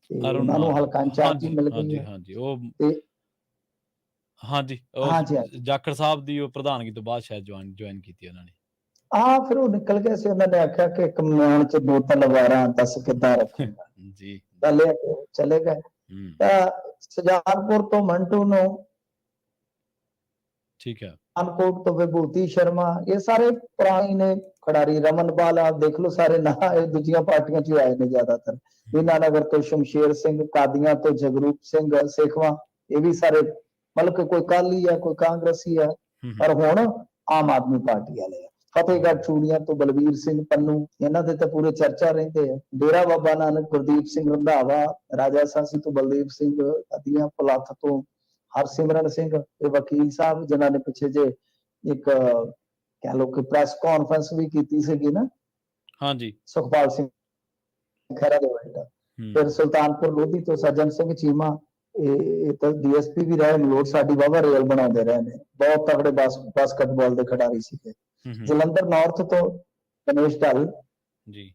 ਤੇ ਉਹਨਾਂ ਨੂੰ ਹਲਕਾ ਇੰਚਾਰਜ ਮਿਲ ਗਈ ਹੈ। ਹਾਂਜੀ, ਉਹ ਹਾਂਜੀ, ਜਾਖੜ ਸਾਹਿਬ ਦੀ ਉਹ ਪ੍ਰਧਾਨਗੀ ਤੋਂ ਬਾਅਦ ਸ਼ਾਇਦ ਜੁਆਇਨ ਕੀਤੀ ਉਹਨਾਂ ਨੇ। ਫਿਰ ਉਹ ਨਿਕਲ ਗਏ ਸੀ। ਉਹਨਾਂ ਨੇ ਆਖਿਆ ਕਿ ਇੱਕ ਮਿਆਨ 'ਚ 2 ਤਲਵਾਰਾਂ ਦੱਸ ਕਿੱਦਾਂ ਰੱਖੇਗਾ। ਜੀ, ਚਲੇ ਗਏ। ਤਾਂ ਸੁਜਾਨਪੁਰ ਤੋਂ ਮੰਟੂ ਨੂੰ, ਠੀਕ ਹੈ, ਪਠਾਨਕੋਟ ਤੋਂ ਵਿਭੂਤੀ ਸ਼ਰਮਾ, ਇਹ ਸਾਰੇ ਪੁਰਾਣੇ ਨੇ ਖਿਡਾਰੀ। ਰਮਨ ਬਾਲਾ ਦੇਖ ਲਓ, ਸਾਰੇ ਨਾ ਇਹ ਦੂਜੀਆਂ ਪਾਰਟੀਆਂ 'ਚ ਆਏ ਨੇ ਜ਼ਿਆਦਾਤਰ। ਦੀਨਾਨਗਰ ਤੋਂ ਸ਼ਮਸ਼ੇਰ ਸਿੰਘ, ਕਾਦੀਆਂ ਤੋਂ ਜਗਰੂਪ ਸਿੰਘ ਸੇਖਵਾਂ, ਇਹ ਵੀ ਸਾਰੇ ਮਤਲਬ ਕਿ ਕੋਈ ਅਕਾਲੀ ਆ, ਕੋਈ ਕਾਂਗਰਸੀ ਆ, ਪਰ ਹੁਣ ਆਮ ਆਦਮੀ ਪਾਰਟੀ ਵਾਲੇ ਆ। ਫਤਿਹਗੜ੍ਹ ਚੂੜੀਆਂ ਤੋਂ ਬਲਵੀਰ ਸਿੰਘ ਪੰਨੂ, ਇਹਨਾਂ ਦੇ ਤਾਂ ਪੂਰੇ ਚਰਚਾ ਰਹਿੰਦੇ ਆ। ਡੇਰਾ ਬਾਬਾ ਨਾਨਕ ਗੁਰਦੀਪ ਸਿੰਘ ਰੰਧਾਵਾ, ਰਾਜਾ ਸਾਂਸੀ ਤੋਂ ਬਲਦੇਵ ਸਿੰਘ, ਅਦੀਆਂ ਪਲੱਥ ਤੋਂ ਹਰਸਿਮਰਨ ਸਿੰਘ, ਇਹ ਵਕੀਲ ਸਾਹਿਬ ਜਿਨ੍ਹਾਂ ਨੇ ਪਿੱਛੇ ਜੇ ਇੱਕ ਕਹਿ ਲਓ ਕਿ ਪ੍ਰੈਸ ਕਾਨਫਰੰਸ ਵੀ ਕੀਤੀ ਸੀਗੀ ਨਾ, ਹਾਂਜੀ, ਸੁਖਪਾਲ ਸਿੰਘ ਖਹਿਰਾ ਦੇ ਬੇਟਾ। ਫਿਰ ਸੁਲਤਾਨਪੁਰ ਲੋਧੀ ਤੋਂ ਸੱਜਣ ਸਿੰਘ ਚੀਮਾ, ਇਹ ਤਾਂ ਡੀਐਸਪੀ ਵੀ ਰਹੇ। ਮਲੋਟ ਸਾਡੀ ਵਾਹਵਾ ਰੇਲ ਬਣਾਉਂਦੇ ਰਹੇ ਨੇ, ਬਹੁਤ ਤਗੜੇ ਬਾਸਕਟਬਾਲ ਦੇ ਖਿਡਾਰੀ ਸੀਗੇ। ਜਲੰਧਰ ਨਾਰਥ ਤੋਂ ਗਣੇਸ਼ ਢੱਲ ਜੀ,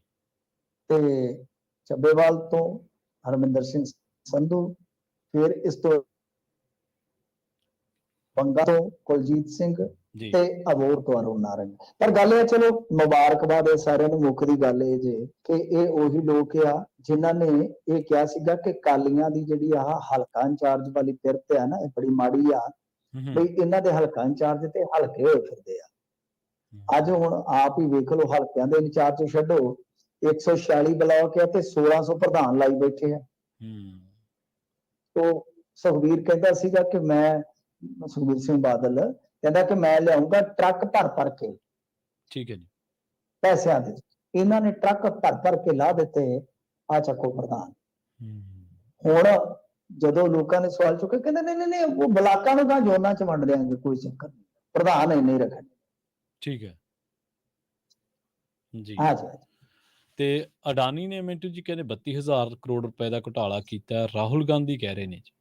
ਤੇ ਚੱਬੇਵਾਲ ਤੋਂ ਹਰਮਿੰਦਰ ਸਿੰਘ ਸੰਧੂ, ਫਿਰ ਇਸ ਤੋਂ ਬੰਗਾ ਤੋਂ ਕੁਲਜੀਤ ਸਿੰਘ, ਤੇ ਅਬੋਹਰ ਤੋਂ ਅਰੁਣ ਨਾਰੰਗ। ਪਰ ਗੱਲ ਇਹ, ਚਲੋ ਮੁਬਾਰਕਬਾਦ ਹੈ ਸਾਰਿਆਂ ਨੂੰ। ਮੁੱਖ ਦੀ ਗੱਲ ਇਹ ਜੇ ਕਿ ਇਹ ਉਹੀ ਲੋਕ ਆ ਜਿਨ੍ਹਾਂ ਨੇ ਇਹ ਕਿਹਾ ਸੀਗਾ ਕਿ ਕਾਲੀਆਂ ਦੀ ਜਿਹੜੀ ਹਲਕਾ ਇੰਚਾਰਜ ਵਾਲੀ ਫਿਰਤ ਆ ਨਾ, ਇਹ ਬੜੀ ਮਾੜੀ ਆ, ਬਈ ਇਹਨਾਂ ਦੇ ਹਲਕਾ ਇੰਚਾਰਜ ਤੇ ਹਲਕੇ ਹੋਏ ਫਿਰਦੇ ਆ। ਅੱਜ ਹੁਣ ਆਪ ਹੀ ਵੇਖ ਲਓ, ਹਲਕਿਆਂ ਦੇ ਇੰਚਾਰਜ ਛੱਡੋ, 146 ਬਲਾਕ ਆ ਤੇ 1600 ਪ੍ਰਧਾਨ ਲਾਈ ਬੈਠੇ ਆ। ਤੋਂ ਸੁਖਬੀਰ ਕਹਿੰਦਾ ਸੀਗਾ ਕਿ ਸੁਖਬੀਰ ਸਿੰਘ ਬਾਦਲ ਕਹਿੰਦਾ ਕਿ ਮੈਂ ਲਿਆਉਂਗਾ ਟਰੱਕ ਭਰ ਕੇ, ਠੀਕ ਹੈ ਜੀ, ਪੈਸਿਆਂ ਦੇ। ਇਹਨਾਂ ਨੇ ਟਰੱਕ ਭਰ ਕੇ ਲਾ ਦਿੱਤੇ, ਆ ਚੱਕੋ ਪ੍ਰਧਾਨ। ਹੁਣ ਜਦੋਂ ਲੋਕਾਂ ਨੇ ਸਵਾਲ ਚੁੱਕੇ, ਕਹਿੰਦੇ ਨਹੀਂ ਨਹੀਂ ਨਹੀਂ, ਉਹ ਬਲਾਕਾਂ ਨੂੰ ਤਾਂ ਜ਼ੋਨਾਂ 'ਚ ਵੰਡ ਦਿਆਂਗੇ, ਕੋਈ ਚੱਕਰ ਨਹੀਂ, ਪ੍ਰਧਾਨ ਇੰਨੇ ਰੱਖਣੇ। ਠੀਕ ਹੈ ਜੀ। ਹਾਂਜੀ ਤੇ ਅਡਾਨੀ ਨੇ ਮਿੰਟੂ ਜੀ ਕਹਿੰਦੇ 32,000 ਕਰੋੜ ਰੁਪਏ ਦਾ ਘੁਟਾਲਾ ਕੀਤਾ, ਰਾਹੁਲ ਗਾਂਧੀ ਕਹਿ ਰਹੇ ਨੇ ਜੀ।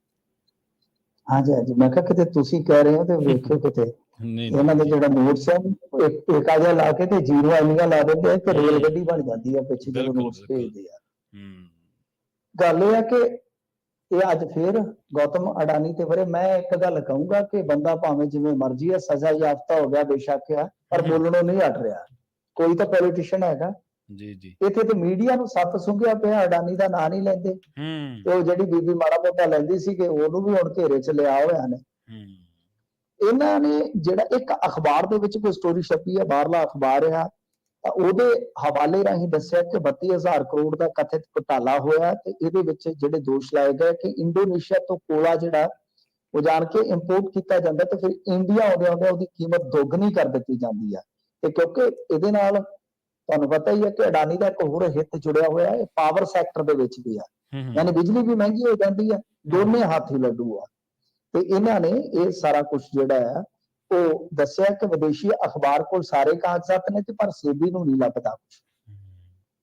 ਹਾਂਜੀ ਹਾਂਜੀ, ਮੈਂ ਕਿਹਾ ਕਿਤੇ ਤੁਸੀਂ ਕਹਿ ਰਹੇ ਹੋ ਤੇ ਵੇਖਿਓ ਕਿਤੇ ਨਹੀਂ ਇਹਨਾਂ ਦੇ ਜੀ, ਜਿਹੜਾ ਨੋਟਸ ਹੈ, ਇੱਕ ਆ ਜਿਹਾ ਲਾ ਕੇ ਤੇ ਜ਼ੀਰੋ ਇੰਨੀਆਂ ਲਾ ਦਿੰਦੇ ਆ ਤੇ ਰੇਲ ਗੱਡੀ ਬਣ ਜਾਂਦੀ ਆ ਪਿੱਛੇ ਜਦੋਂ ਬਿਲਕੁਲ ਨੋਟਸ ਬਿਲਕੁਲ। ਭੇਜਦੇ ਆ। ਗੱਲ ਇਹ ਹੈ ਕਿ ਇਹ ਅੱਜ ਫੇਰ ਗੌਤਮ ਅਡਾਨੀ ਤੇ ਵਰੇ। ਮੈਂ ਇੱਕ ਗੱਲ ਕਹੂੰਗਾ ਕਿ ਬੰਦਾ ਭਾਵੇਂ ਜਿਵੇਂ ਮਰਜ਼ੀ ਹੈ, ਸਜ਼ਾ ਯਾਫਤਾ ਹੋ ਗਿਆ ਬੇਸ਼ੱਕ ਆ, ਪਰ ਬੋਲਣੋਂ ਨਹੀਂ ਹਟ ਰਿਹਾ। ਕੋਈ ਤਾਂ ਪੋਲੀਟੀਸ਼ੀਅਨ ਹੈਗਾ ਜੀ ਜੀ। ਇੱਥੇ ਤੇ ਮੀਡੀਆ ਨੂੰ ਸੱਤ ਸੁੰਘਿਆ ਪਿਆ, ਅਡਾਨੀ ਦਾ ਨਾਂ ਨਹੀਂ ਲੈਂਦੇ। ਤੇ ਉਹ ਜਿਹੜੀ ਬੀਬੀ ਮਾੜਾ ਮੋਟਾ ਲੈਂਦੀ ਸੀ ਕਿ ਉਹਨੂੰ ਵੀ ਹੁਣ ਘੇਰੇ 'ਚ ਲਿਆ ਹੋਇਆ ਨੇ। ਇਹਨਾਂ ਨੇ ਜਿਹੜਾ ਇੱਕ ਅਖਬਾਰ ਦੇ ਵਿੱਚ ਕੋਈ ਸਟੋਰੀ ਛਪੀ ਹੈ, ਬਾਹਰਲਾ ਅਖਬਾਰ ਆ, ਤਾਂ ਉਹਦੇ ਹਵਾਲੇ ਰਾਹੀਂ ਦੱਸਿਆ ਕਿ 32,000 ਕਰੋੜ ਦਾ ਕਥਿਤ ਘੁਟਾਲਾ ਹੋਇਆ ਤੇ ਇਹਦੇ ਵਿੱਚ ਜਿਹੜੇ ਦੋਸ਼ ਲਾਏ ਗਏ ਕਿ ਇੰਡੋਨੇਸ਼ੀਆ ਤੋਂ ਕੋਲਾ ਜਿਹੜਾ ਉਹ ਜਾਣ ਕੇ ਇੰਪੋਰਟ ਕੀਤਾ ਜਾਂਦਾ ਤੇ ਫਿਰ ਇੰਡੀਆ ਆਉਂਦੇ ਆਉਂਦੇ ਉਹਦੀ ਕੀਮਤ ਦੁੱਗਣੀ ਕਰ ਦਿੱਤੀ ਜਾਂਦੀ ਆ। ਤੇ ਕਿਉਂਕਿ ਇਹਦੇ ਨਾਲ ਤੁਹਾਨੂੰ ਪਤਾ ਹੀ ਹੈ ਕਿ ਅਡਾਨੀ ਦਾ ਇੱਕ ਹੋਰ ਹਿੱਤ ਜੁੜਿਆ ਹੋਇਆ ਹੈ, ਪਾਵਰ ਸੈਕਟਰ ਦੇ ਵਿੱਚ ਵੀ ਆ, ਯਾਨੀ ਬਿਜਲੀ ਵੀ ਮਹਿੰਗੀ ਹੋ ਜਾਂਦੀ ਆ, ਦੋਨੇ ਹੱਥ ਹੀ ਲੱਡੂ ਆ। ਤੇ ਇਹਨਾਂ ਨੇ ਇਹ ਸਾਰਾ ਕੁਝ ਜਿਹੜਾ ਹੈ ਉਹ ਦੱਸਿਆ ਕਿ ਵਿਦੇਸ਼ੀ ਅਖਬਾਰ ਕੋਲ ਸਾਰੇ ਕਾਗਜ਼ਾਤ ਨੇ ਤੇ ਪਰ ਸੇਬੀ ਨੂੰ ਨਹੀਂ ਲੱਭਦਾ ਕੁਝ।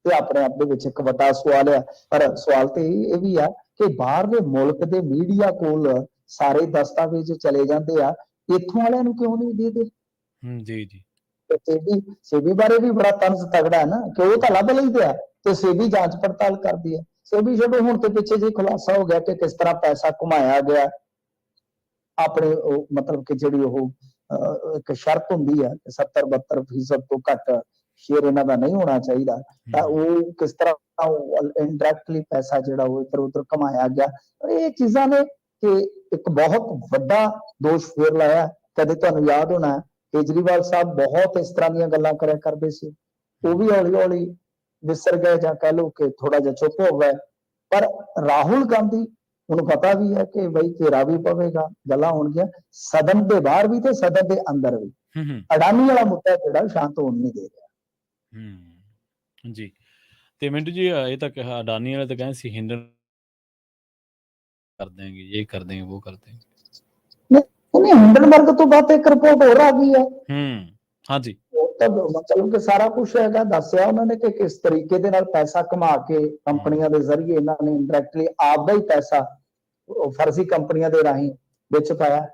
ਤੇ ਆਪਣੇ ਆਪ ਦੇ ਵਿੱਚ ਇੱਕ ਵੱਡਾ ਸਵਾਲ ਆ। ਪਰ ਸਵਾਲ ਤੇ ਇਹ ਵੀ ਆ ਕਿ ਬਾਹਰਲੇ ਮੁਲਕ ਦੇ ਮੀਡੀਆ ਕੋਲ ਸਾਰੇ ਦਸਤਾਵੇਜ਼ ਚਲੇ ਜਾਂਦੇ ਆ, ਇੱਥੋਂ ਵਾਲਿਆਂ ਨੂੰ ਕਿਉਂ ਨਹੀਂ ਦੇਦੇ? ਜੀ ਜੀ। ਸੇਬੀ ਬਾਰੇ ਵੀ ਬੜਾ ਤੰਜ਼ ਤਗੜਾ ਹੈ ਨਾ ਕਿ ਉਹ ਤਾਂ ਲੱਭ ਲੈਂਦੇ ਆ ਤੇ ਸੇਬੀ ਜਾਂਚ ਪੜਤਾਲ ਕਰਦੀ ਹੈ। ਸੇਬੀ ਛੱਡੋ, ਹੁਣ ਤੇ ਪਿੱਛੇ ਜੇ ਖੁਲਾਸਾ ਹੋ ਗਿਆ ਕਿ ਕਿਸ ਤਰ੍ਹਾਂ ਪੈਸਾ ਘੁਮਾਇਆ ਗਿਆ। ਆਪਣੇ ਉਹ ਮਤਲਬ ਕਿ ਜਿਹੜੀ ਉਹ ਇੱਕ ਸ਼ਰਤ ਹੁੰਦੀ ਹੈ 70-72% ਤੋਂ ਘੱਟ ਸ਼ੇਅਰ ਇਹਨਾਂ ਦਾ ਨਹੀਂ ਹੋਣਾ ਚਾਹੀਦਾ, ਤਾਂ ਉਹ ਕਿਸ ਤਰ੍ਹਾਂ ਇਨਡਾਇਰੈਕਟਲੀ ਪੈਸਾ ਜਿਹੜਾ ਉਹ ਇੱਧਰ ਉੱਧਰ ਘੁਮਾਇਆ ਗਿਆ। ਇਹ ਚੀਜ਼ਾਂ ਨੇ ਕਿ ਇੱਕ ਬਹੁਤ ਵੱਡਾ ਦੋਸ਼ ਫੇਰ ਲਾਇਆ। ਕਦੇ ਤੁਹਾਨੂੰ ਯਾਦ ਹੋਣਾ ਕੇਜਰੀਵਾਲ ਸਾਹਿਬ ਬਹੁਤ ਇਸ ਤਰ੍ਹਾਂ ਦੀਆਂ ਗੱਲਾਂ ਕਰਿਆ ਕਰਦੇ ਸੀ, ਉਹ ਵੀ ਹੌਲੀ ਹੌਲੀ ਵਿਸਰ ਗਏ ਜਾਂ ਕਹਿ ਲਓ ਕਿ ਥੋੜਾ ਜਿਹਾ ਚੁੱਪ ਹੋ ਗਏ। ਪਰ ਰਾਹੁਲ ਗਾਂਧੀ ਉਹਨੂੰ ਪਤਾ ਵੀ ਹੈ ਕਿ ਬਈ ਘੇਰਾ ਵੀ ਪਵੇਗਾ, ਗੱਲਾਂ ਹੋਣਗੀਆਂ ਸਦਨ ਦੇ ਬਾਹਰ ਵੀ ਤੇ ਸਦਨ ਦੇ ਅੰਦਰ ਵੀ। ਅਡਾਨੀ ਵਾਲਾ ਮੁੱਦਾ ਜਿਹੜਾ ਸ਼ਾਂਤ ਹੋਣ ਨਹੀਂ ਦੇ ਰਿਹਾ। ਜੀ। ਤੇ ਮਿੰਟੂ ਜੀ ਇਹ ਤਾਂ ਕਿਹਾ ਅਡਾਨੀ ਵਾਲੇ ਤਾਂ ਕਹਿੰਦੇ ਸੀ ਹਿੰਡਨ ਕਰ ਦੇंगे, ये कर देंगे, वो कर देंगे। नहीं, हिंडनबर्ग तो बात एक रिपोर्ट हो रहा गई है। हाँ जी। ਮਤਲਬ ਕਿ ਸਾਰਾ ਕੁਝ ਹੈਗਾ, ਦੱਸਿਆ ਉਹਨਾਂ ਨੇ ਕਿ ਕਿਸ ਤਰੀਕੇ ਦੇ ਨਾਲ ਪੈਸਾ ਕਮਾ ਕੇ ਕੰਪਨੀਆਂ ਦੇ ਜ਼ਰੀਏ ਇਹਨਾਂ ਨੇ ਇੰਡਾਇਰੈਕਟਲੀ ਆਪਦਾ ਹੀ ਪੈਸਾ ਫਰਜ਼ੀ ਕੰਪਨੀਆਂ ਦੇ ਰਾਹੀਂ ਵਿੱਚ ਪਾਇਆ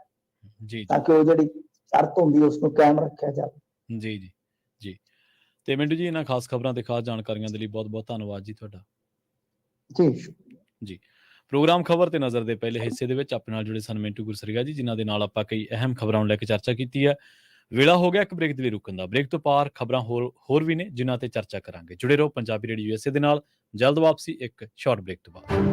ਜੀ ਤਾਂ ਕਿ ਉਹ ਜਿਹੜੀ ਸ਼ਰਤ ਹੁੰਦੀ ਉਸ ਨੂੰ ਕਾਇਮ ਰੱਖਿਆ ਜਾਵੇ। ਜੀ ਜੀ ਜੀ। ਤੇ ਮਿੰਟੂ ਜੀ ਇਹਨਾਂ ਖਾਸ ਖਬਰਾਂ ਤੇ ਖਾਸ ਜਾਣਕਾਰੀਆਂ ਦੇ ਲਈ ਬਹੁਤ ਬਹੁਤ ਧੰਨਵਾਦ ਜੀ ਤੁਹਾਡਾ। ਜੀ ਜੀ। ਪ੍ਰੋਗਰਾਮ ਖਬਰ ਤੇ ਨਜ਼ਰ ਦੇ ਪਹਿਲੇ ਹਿੱਸੇ ਦੇ ਵਿੱਚ ਆਪਣੇ ਨਾਲ ਜੁੜੇ ਸਨ ਮਿੰਟੂ ਗੁਰਸਰੀਆ ਜੀ, ਜਿਨ੍ਹਾਂ ਦੇ ਨਾਲ ਆਪਾਂ ਕਈ ਅਹਿਮ ਖਬਰਾਂ ਨੂੰ ਲੈ ਕੇ ਚਰਚਾ ਕੀਤੀ ਹੈ। ਵੇਲਾ ਹੋ ਗਿਆ ਇੱਕ ਬ੍ਰੇਕ ਦੇ ਲਈ ਰੁਕਣ ਦਾ। ਬ੍ਰੇਕ ਤੋਂ ਪਾਰ ਖਬਰਾਂ ਹੋਰ ਵੀ ਨੇ ਜਿਨ੍ਹਾਂ ਤੇ ਚਰਚਾ ਕਰਾਂਗੇ। ਜੁੜੇ ਰਹੋ ਪੰਜਾਬੀ ਰੇਡੀਓ USA ਦੇ ਨਾਲ। ਜਲਦ ਵਾਪਸੀ ਇੱਕ ਸ਼ਾਰਟ ਬ੍ਰੇਕ ਤੋਂ ਬਾਅਦ।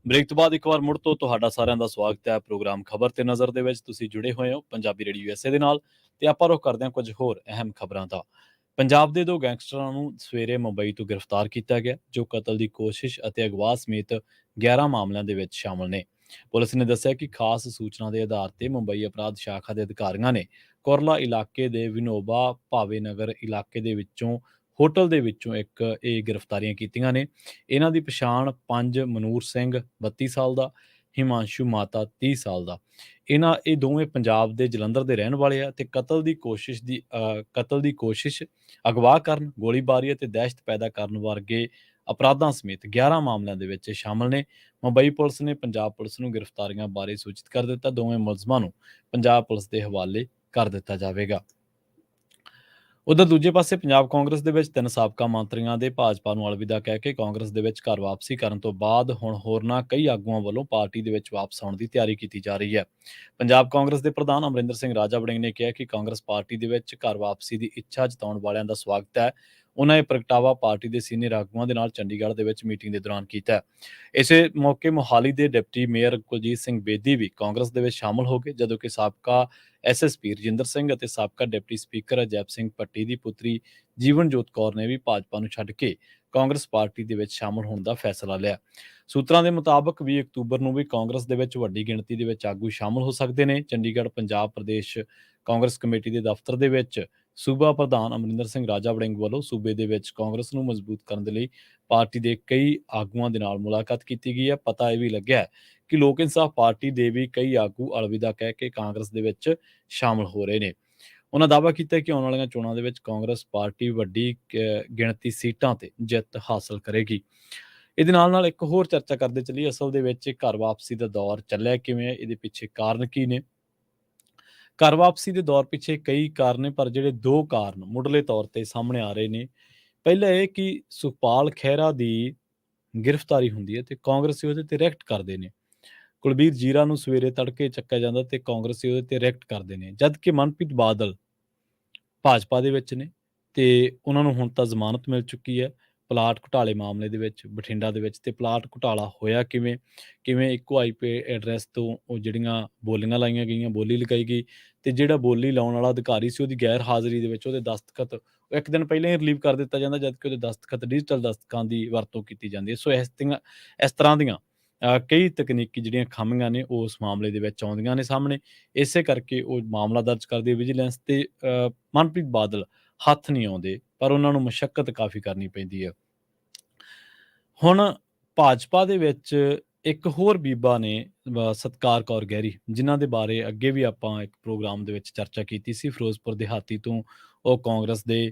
ਬ੍ਰੇਕ ਤੋਂ ਬਾਅਦ ਇੱਕ ਵਾਰ ਮੁੜ ਤੋਂ ਤੁਹਾਡਾ ਸਾਰਿਆਂ ਦਾ ਸਵਾਗਤ ਹੈ ਪ੍ਰੋਗਰਾਮ ਖਬਰ ਤੇ ਨਜ਼ਰ ਦੇ ਵਿੱਚ। ਤੁਸੀਂ ਜੁੜੇ ਹੋਏ ਹੋ ਪੰਜਾਬੀ ਰੇਡੀਓ ਯੂਐਸਏ ਦੇ ਨਾਲ ਤੇ ਆਪਾਂ ਰੁਖ ਕਰਦੇ ਹਾਂ ਕੁਝ ਹੋਰ ਅਹਿਮ ਖਬਰਾਂ ਦਾ। ਪੰਜਾਬ ਦੇ 2 ਗੈਂਗਸਟਰਾਂ ਨੂੰ ਸਵੇਰੇ ਮੁੰਬਈ ਤੋਂ ਗ੍ਰਿਫਤਾਰ ਕੀਤਾ ਗਿਆ, ਜੋ ਕਤਲ ਦੀ ਕੋਸ਼ਿਸ਼ ਅਤੇ ਅਗਵਾ ਸਮੇਤ 11 ਮਾਮਲਿਆਂ ਦੇ ਵਿੱਚ ਸ਼ਾਮਲ ਨੇ। ਪੁਲਿਸ ਨੇ ਦੱਸਿਆ ਕਿ ਖਾਸ ਸੂਚਨਾ ਦੇ ਆਧਾਰ ਤੇ ਮੁੰਬਈ ਅਪਰਾਧ ਸ਼ਾਖਾ ਦੇ ਅਧਿਕਾਰੀਆਂ ਨੇ ਕੁਰਲਾ ਇਲਾਕੇ ਦੇ ਵਿਨੋਬਾ ਭਾਵੇ ਨਗਰ ਇਲਾਕੇ ਦੇ ਵਿੱਚੋਂ ਹੋਟਲ ਦੇ ਵਿੱਚੋਂ ਇਹ ਗ੍ਰਿਫਤਾਰੀਆਂ ਕੀਤੀਆਂ ਨੇ। ਇਹਨਾਂ ਦੀ ਪਛਾਣ 5 ਮਨੂਰ ਸਿੰਘ 32 ਸਾਲ ਦਾ, ਹਿਮਾਂਸ਼ੂ ਮਾਤਾ 30 ਸਾਲ ਦਾ। ਇਹ ਦੋਵੇਂ ਪੰਜਾਬ ਦੇ ਜਲੰਧਰ ਦੇ ਰਹਿਣ ਵਾਲੇ ਆ ਤੇ ਕਤਲ ਦੀ ਕੋਸ਼ਿਸ਼, ਅਗਵਾ ਕਰਨ, ਗੋਲੀਬਾਰੀ ਅਤੇ ਦਹਿਸ਼ਤ ਪੈਦਾ ਕਰਨ ਵਰਗੇ ਅਪਰਾਧਾਂ ਸਮੇਤ 11 ਮਾਮਲਿਆਂ ਦੇ ਵਿੱਚ ਸ਼ਾਮਲ ਨੇ। ਮੁੰਬਈ ਪੁਲਿਸ ਨੇ ਪੰਜਾਬ ਪੁਲਿਸ ਨੂੰ ਗ੍ਰਿਫਤਾਰੀਆਂ ਬਾਰੇ ਸੂਚਿਤ ਕਰ ਦਿੱਤਾ। ਦੋਵੇਂ ਮੁਲਜ਼ਮਾਂ ਨੂੰ ਪੰਜਾਬ ਪੁਲਿਸ ਦੇ ਹਵਾਲੇ ਕਰ ਦਿੱਤਾ ਜਾਵੇਗਾ। ਉਧਰ ਦੂਜੇ ਪਾਸੇ ਪੰਜਾਬ ਕਾਂਗਰਸ ਦੇ ਵਿੱਚ 3 ਸਾਬਕਾ ਮੰਤਰੀਆਂ ਦੇ ਭਾਜਪਾ ਨੂੰ ਅਲਵਿਦਾ ਕਹਿ ਕੇ ਕਾਂਗਰਸ ਦੇ ਵਿੱਚ ਘਰ ਵਾਪਸੀ ਕਰਨ ਤੋਂ ਬਾਅਦ ਹੁਣ ਹੋਰਨਾਂ ਕਈ ਆਗੂਆਂ ਵੱਲੋਂ ਪਾਰਟੀ ਦੇ ਵਿੱਚ ਵਾਪਸ ਆਉਣ ਦੀ ਤਿਆਰੀ ਕੀਤੀ ਜਾ ਰਹੀ ਹੈ। ਪੰਜਾਬ ਕਾਂਗਰਸ ਦੇ ਪ੍ਰਧਾਨ ਅਮਰਿੰਦਰ ਸਿੰਘ ਰਾਜਾ ਵੜਿੰਗ ਨੇ ਕਿਹਾ ਕਿ ਕਾਂਗਰਸ ਪਾਰਟੀ ਦੇ ਵਿੱਚ ਘਰ ਵਾਪਸੀ ਦੀ ਇੱਛਾ ਜਤਾਉਣ ਵਾਲਿਆਂ ਦਾ ਸਵਾਗਤ ਹੈ। ਉਹਨਾਂ ਇਹ ਪ੍ਰਗਟਾਵਾ ਪਾਰਟੀ ਦੇ ਸੀਨੀਅਰ ਆਗੂਆਂ ਦੇ ਨਾਲ ਚੰਡੀਗੜ੍ਹ ਦੇ ਵਿੱਚ ਮੀਟਿੰਗ ਦੇ ਦੌਰਾਨ ਕੀਤਾ। ਇਸੇ ਮੌਕੇ ਮੋਹਾਲੀ ਦੇ ਡਿਪਟੀ ਮੇਅਰ ਕੁਲਜੀਤ ਸਿੰਘ ਬੇਦੀ ਵੀ ਕਾਂਗਰਸ ਦੇ ਵਿੱਚ ਸ਼ਾਮਲ ਹੋ ਗਏ, ਜਦੋਂ ਕਿ ਸਾਬਕਾ ਐਸਐਸਪੀ ਰਜਿੰਦਰ ਸਿੰਘ ਅਤੇ ਸਾਬਕਾ ਡਿਪਟੀ ਸਪੀਕਰ ਅਜੈਬ ਸਿੰਘ ਭੱਟੀ ਦੀ ਪੁੱਤਰੀ ਜੀਵਨਜੋਤ ਕੌਰ ਨੇ ਵੀ ਭਾਜਪਾ ਨੂੰ ਛੱਡ ਕੇ ਕਾਂਗਰਸ ਪਾਰਟੀ ਦੇ ਵਿੱਚ ਸ਼ਾਮਲ ਹੋਣ ਦਾ ਫੈਸਲਾ ਲਿਆ। ਸੂਤਰਾਂ ਦੇ ਮੁਤਾਬਕ 20 ਅਕਤੂਬਰ ਨੂੰ ਵੀ ਕਾਂਗਰਸ ਦੇ ਵਿੱਚ ਵੱਡੀ ਗਿਣਤੀ ਦੇ ਵਿੱਚ ਆਗੂ ਸ਼ਾਮਲ ਹੋ ਸਕਦੇ ਨੇ। ਚੰਡੀਗੜ੍ਹ ਪੰਜਾਬ ਪ੍ਰਦੇਸ਼ ਕਾਂਗਰਸ ਕਮੇਟੀ ਦੇ ਦਫ਼ਤਰ ਦੇ ਵਿੱਚ ਸੂਬਾ ਪ੍ਰਧਾਨ ਅਮਰਿੰਦਰ ਸਿੰਘ ਰਾਜਾ ਵੜਿੰਗ ਵੱਲੋਂ ਸੂਬੇ ਦੇ ਵਿੱਚ ਕਾਂਗਰਸ ਨੂੰ ਮਜ਼ਬੂਤ ਕਰਨ ਦੇ ਲਈ ਪਾਰਟੀ ਦੇ ਕਈ ਆਗੂਆਂ ਦੇ ਨਾਲ ਮੁਲਾਕਾਤ ਕੀਤੀ ਗਈ ਹੈ। ਪਤਾ ਇਹ ਵੀ ਲੱਗਿਆ ਕਿ ਲੋਕ ਇਨਸਾਫ ਪਾਰਟੀ ਦੇ ਵੀ ਕਈ ਆਗੂ ਅਲਵਿਦਾ ਕਹਿ ਕੇ ਕਾਂਗਰਸ ਦੇ ਵਿੱਚ ਸ਼ਾਮਲ ਹੋ ਰਹੇ ਨੇ। ਉਹਨਾਂ ਦਾਅਵਾ ਕੀਤਾ ਕਿ ਆਉਣ ਵਾਲੀਆਂ ਚੋਣਾਂ ਦੇ ਵਿੱਚ ਕਾਂਗਰਸ ਪਾਰਟੀ ਵੱਡੀ ਗਿਣਤੀ ਸੀਟਾਂ ਤੇ ਜਿੱਤ ਹਾਸਲ ਕਰੇਗੀ। ਇਹਦੇ ਨਾਲ ਇੱਕ ਹੋਰ ਚਰਚਾ ਕਰਦੇ ਚੱਲੀਏ। ਅਸਲ ਦੇ ਵਿੱਚ ਘਰ ਵਾਪਸੀ ਦਾ ਦੌਰ ਚੱਲਿਆ ਕਿਵੇਂ ਹੈ, ਇਹਦੇ ਪਿੱਛੇ ਕਾਰਨ ਕੀ ਨੇ? ਘਰ ਵਾਪਸੀ ਦੇ ਦੌਰ ਪਿੱਛੇ ਕਈ ਕਾਰਨ ਨੇ, ਪਰ ਜਿਹੜੇ 2 ਕਾਰਨ ਮੁੱਢਲੇ ਤੌਰ ਤੇ ਸਾਹਮਣੇ ਆ ਰਹੇ ਨੇ। ਪਹਿਲਾ ਇਹ ਕਿ ਸੁਖਪਾਲ ਖਹਿਰਾ ਦੀ ਗ੍ਰਿਫਤਾਰੀ ਹੁੰਦੀ ਹੈ ਤੇ ਕਾਂਗਰਸੀ ਉਹਦੇ ਤੇ ਰਿਐਕਟ ਕਰਦੇ ਨੇ। ਕੁਲਬੀਰ ਜੀਰਾ ਨੂੰ ਸਵੇਰੇ ਤੜਕੇ ਚੱਕਿਆ ਜਾਂਦਾ ਤੇ ਕਾਂਗਰਸੀ ਉਹਦੇ ਤੇ ਰਿਐਕਟ ਕਰਦੇ ਨੇ, ਜਦ ਕਿ ਮਨਪ੍ਰੀਤ ਬਾਦਲ ਭਾਜਪਾ ਦੇ ਵਿੱਚ ਨੇ ਤੇ ਉਹਨਾਂ ਨੂੰ ਹੁਣ ਤਾਂ ਜ਼ਮਾਨਤ ਮਿਲ ਚੁੱਕੀ ਹੈ ਪਲਾਟ ਘੁਟਾਲੇ ਮਾਮਲੇ ਦੇ ਵਿੱਚ ਬਠਿੰਡਾ ਦੇ ਵਿੱਚ। ਤੇ ਪਲਾਟ ਘੁਟਾਲਾ ਹੋਇਆ ਕਿਵੇਂ ਇੱਕੋ ਆਈਪੀ ਐਡਰੈਸ ਤੋਂ ਉਹ ਜਿਹੜੀਆਂ ਬੋਲੀਆਂ ਲਾਈਆਂ ਗਈਆਂ, ਬੋਲੀ ਲਗਾਈ ਗਈ ਤੇ ਜਿਹੜਾ ਬੋਲੀ ਲਾਉਣ ਵਾਲਾ ਅਧਿਕਾਰੀ ਸੀ ਉਹਦੀ ਗੈਰ ਹਾਜ਼ਰੀ ਦੇ ਵਿੱਚ ਉਹਦੇ ਦਸਤਖਤ ਇੱਕ ਦਿਨ ਪਹਿਲਾਂ ਹੀ ਰਿਲੀਵ ਕਰ ਦਿੱਤਾ ਜਾਂਦਾ, ਜਦ ਕਿ ਉਹਦੇ ਦਸਤਖਤ ਡਿਜੀਟਲ ਦਸਤਖਤਾਂ ਦੀ ਵਰਤੋਂ ਕੀਤੀ ਜਾਂਦੀ ਹੈ। ਸੋ ਇਸ ਤਰ੍ਹਾਂ ਦੀਆਂ ਕਈ ਤਕਨੀਕੀ ਜਿਹੜੀਆਂ ਖਾਮੀਆਂ ਨੇ ਉਸ ਮਾਮਲੇ ਦੇ ਵਿੱਚ ਆਉਂਦੀਆਂ ਨੇ ਸਾਹਮਣੇ। ਇਸੇ ਕਰਕੇ ਉਹ ਮਾਮਲਾ ਦਰਜ ਕਰਦੀ ਹੈ ਵਿਜੀਲੈਂਸ ਤੇ ਮਨਪ੍ਰੀਤ ਬਾਦਲ ਹੱਥ ਨਹੀਂ ਆਉਂਦੇ, ਪਰ ਉਹਨਾਂ ਨੂੰ ਮੁਸ਼ੱਕਤ ਕਾਫੀ ਕਰਨੀ ਪੈਂਦੀ ਹੈ। ਹੁਣ ਭਾਜਪਾ ਦੇ ਵਿੱਚ ਇੱਕ ਹੋਰ ਬੀਬਾ ਨੇ ਸਤਕਾਰ ਕੌਰ ਗਹਿਰੀ, ਜਿਨ੍ਹਾਂ ਦੇ ਬਾਰੇ ਅੱਗੇ ਵੀ ਆਪਾਂ ਇੱਕ ਪ੍ਰੋਗਰਾਮ ਦੇ ਵਿੱਚ ਚਰਚਾ ਕੀਤੀ ਸੀ। ਫਿਰੋਜ਼ਪੁਰ ਦਿਹਾਤੀ ਤੋਂ ਉਹ ਕਾਂਗਰਸ ਦੇ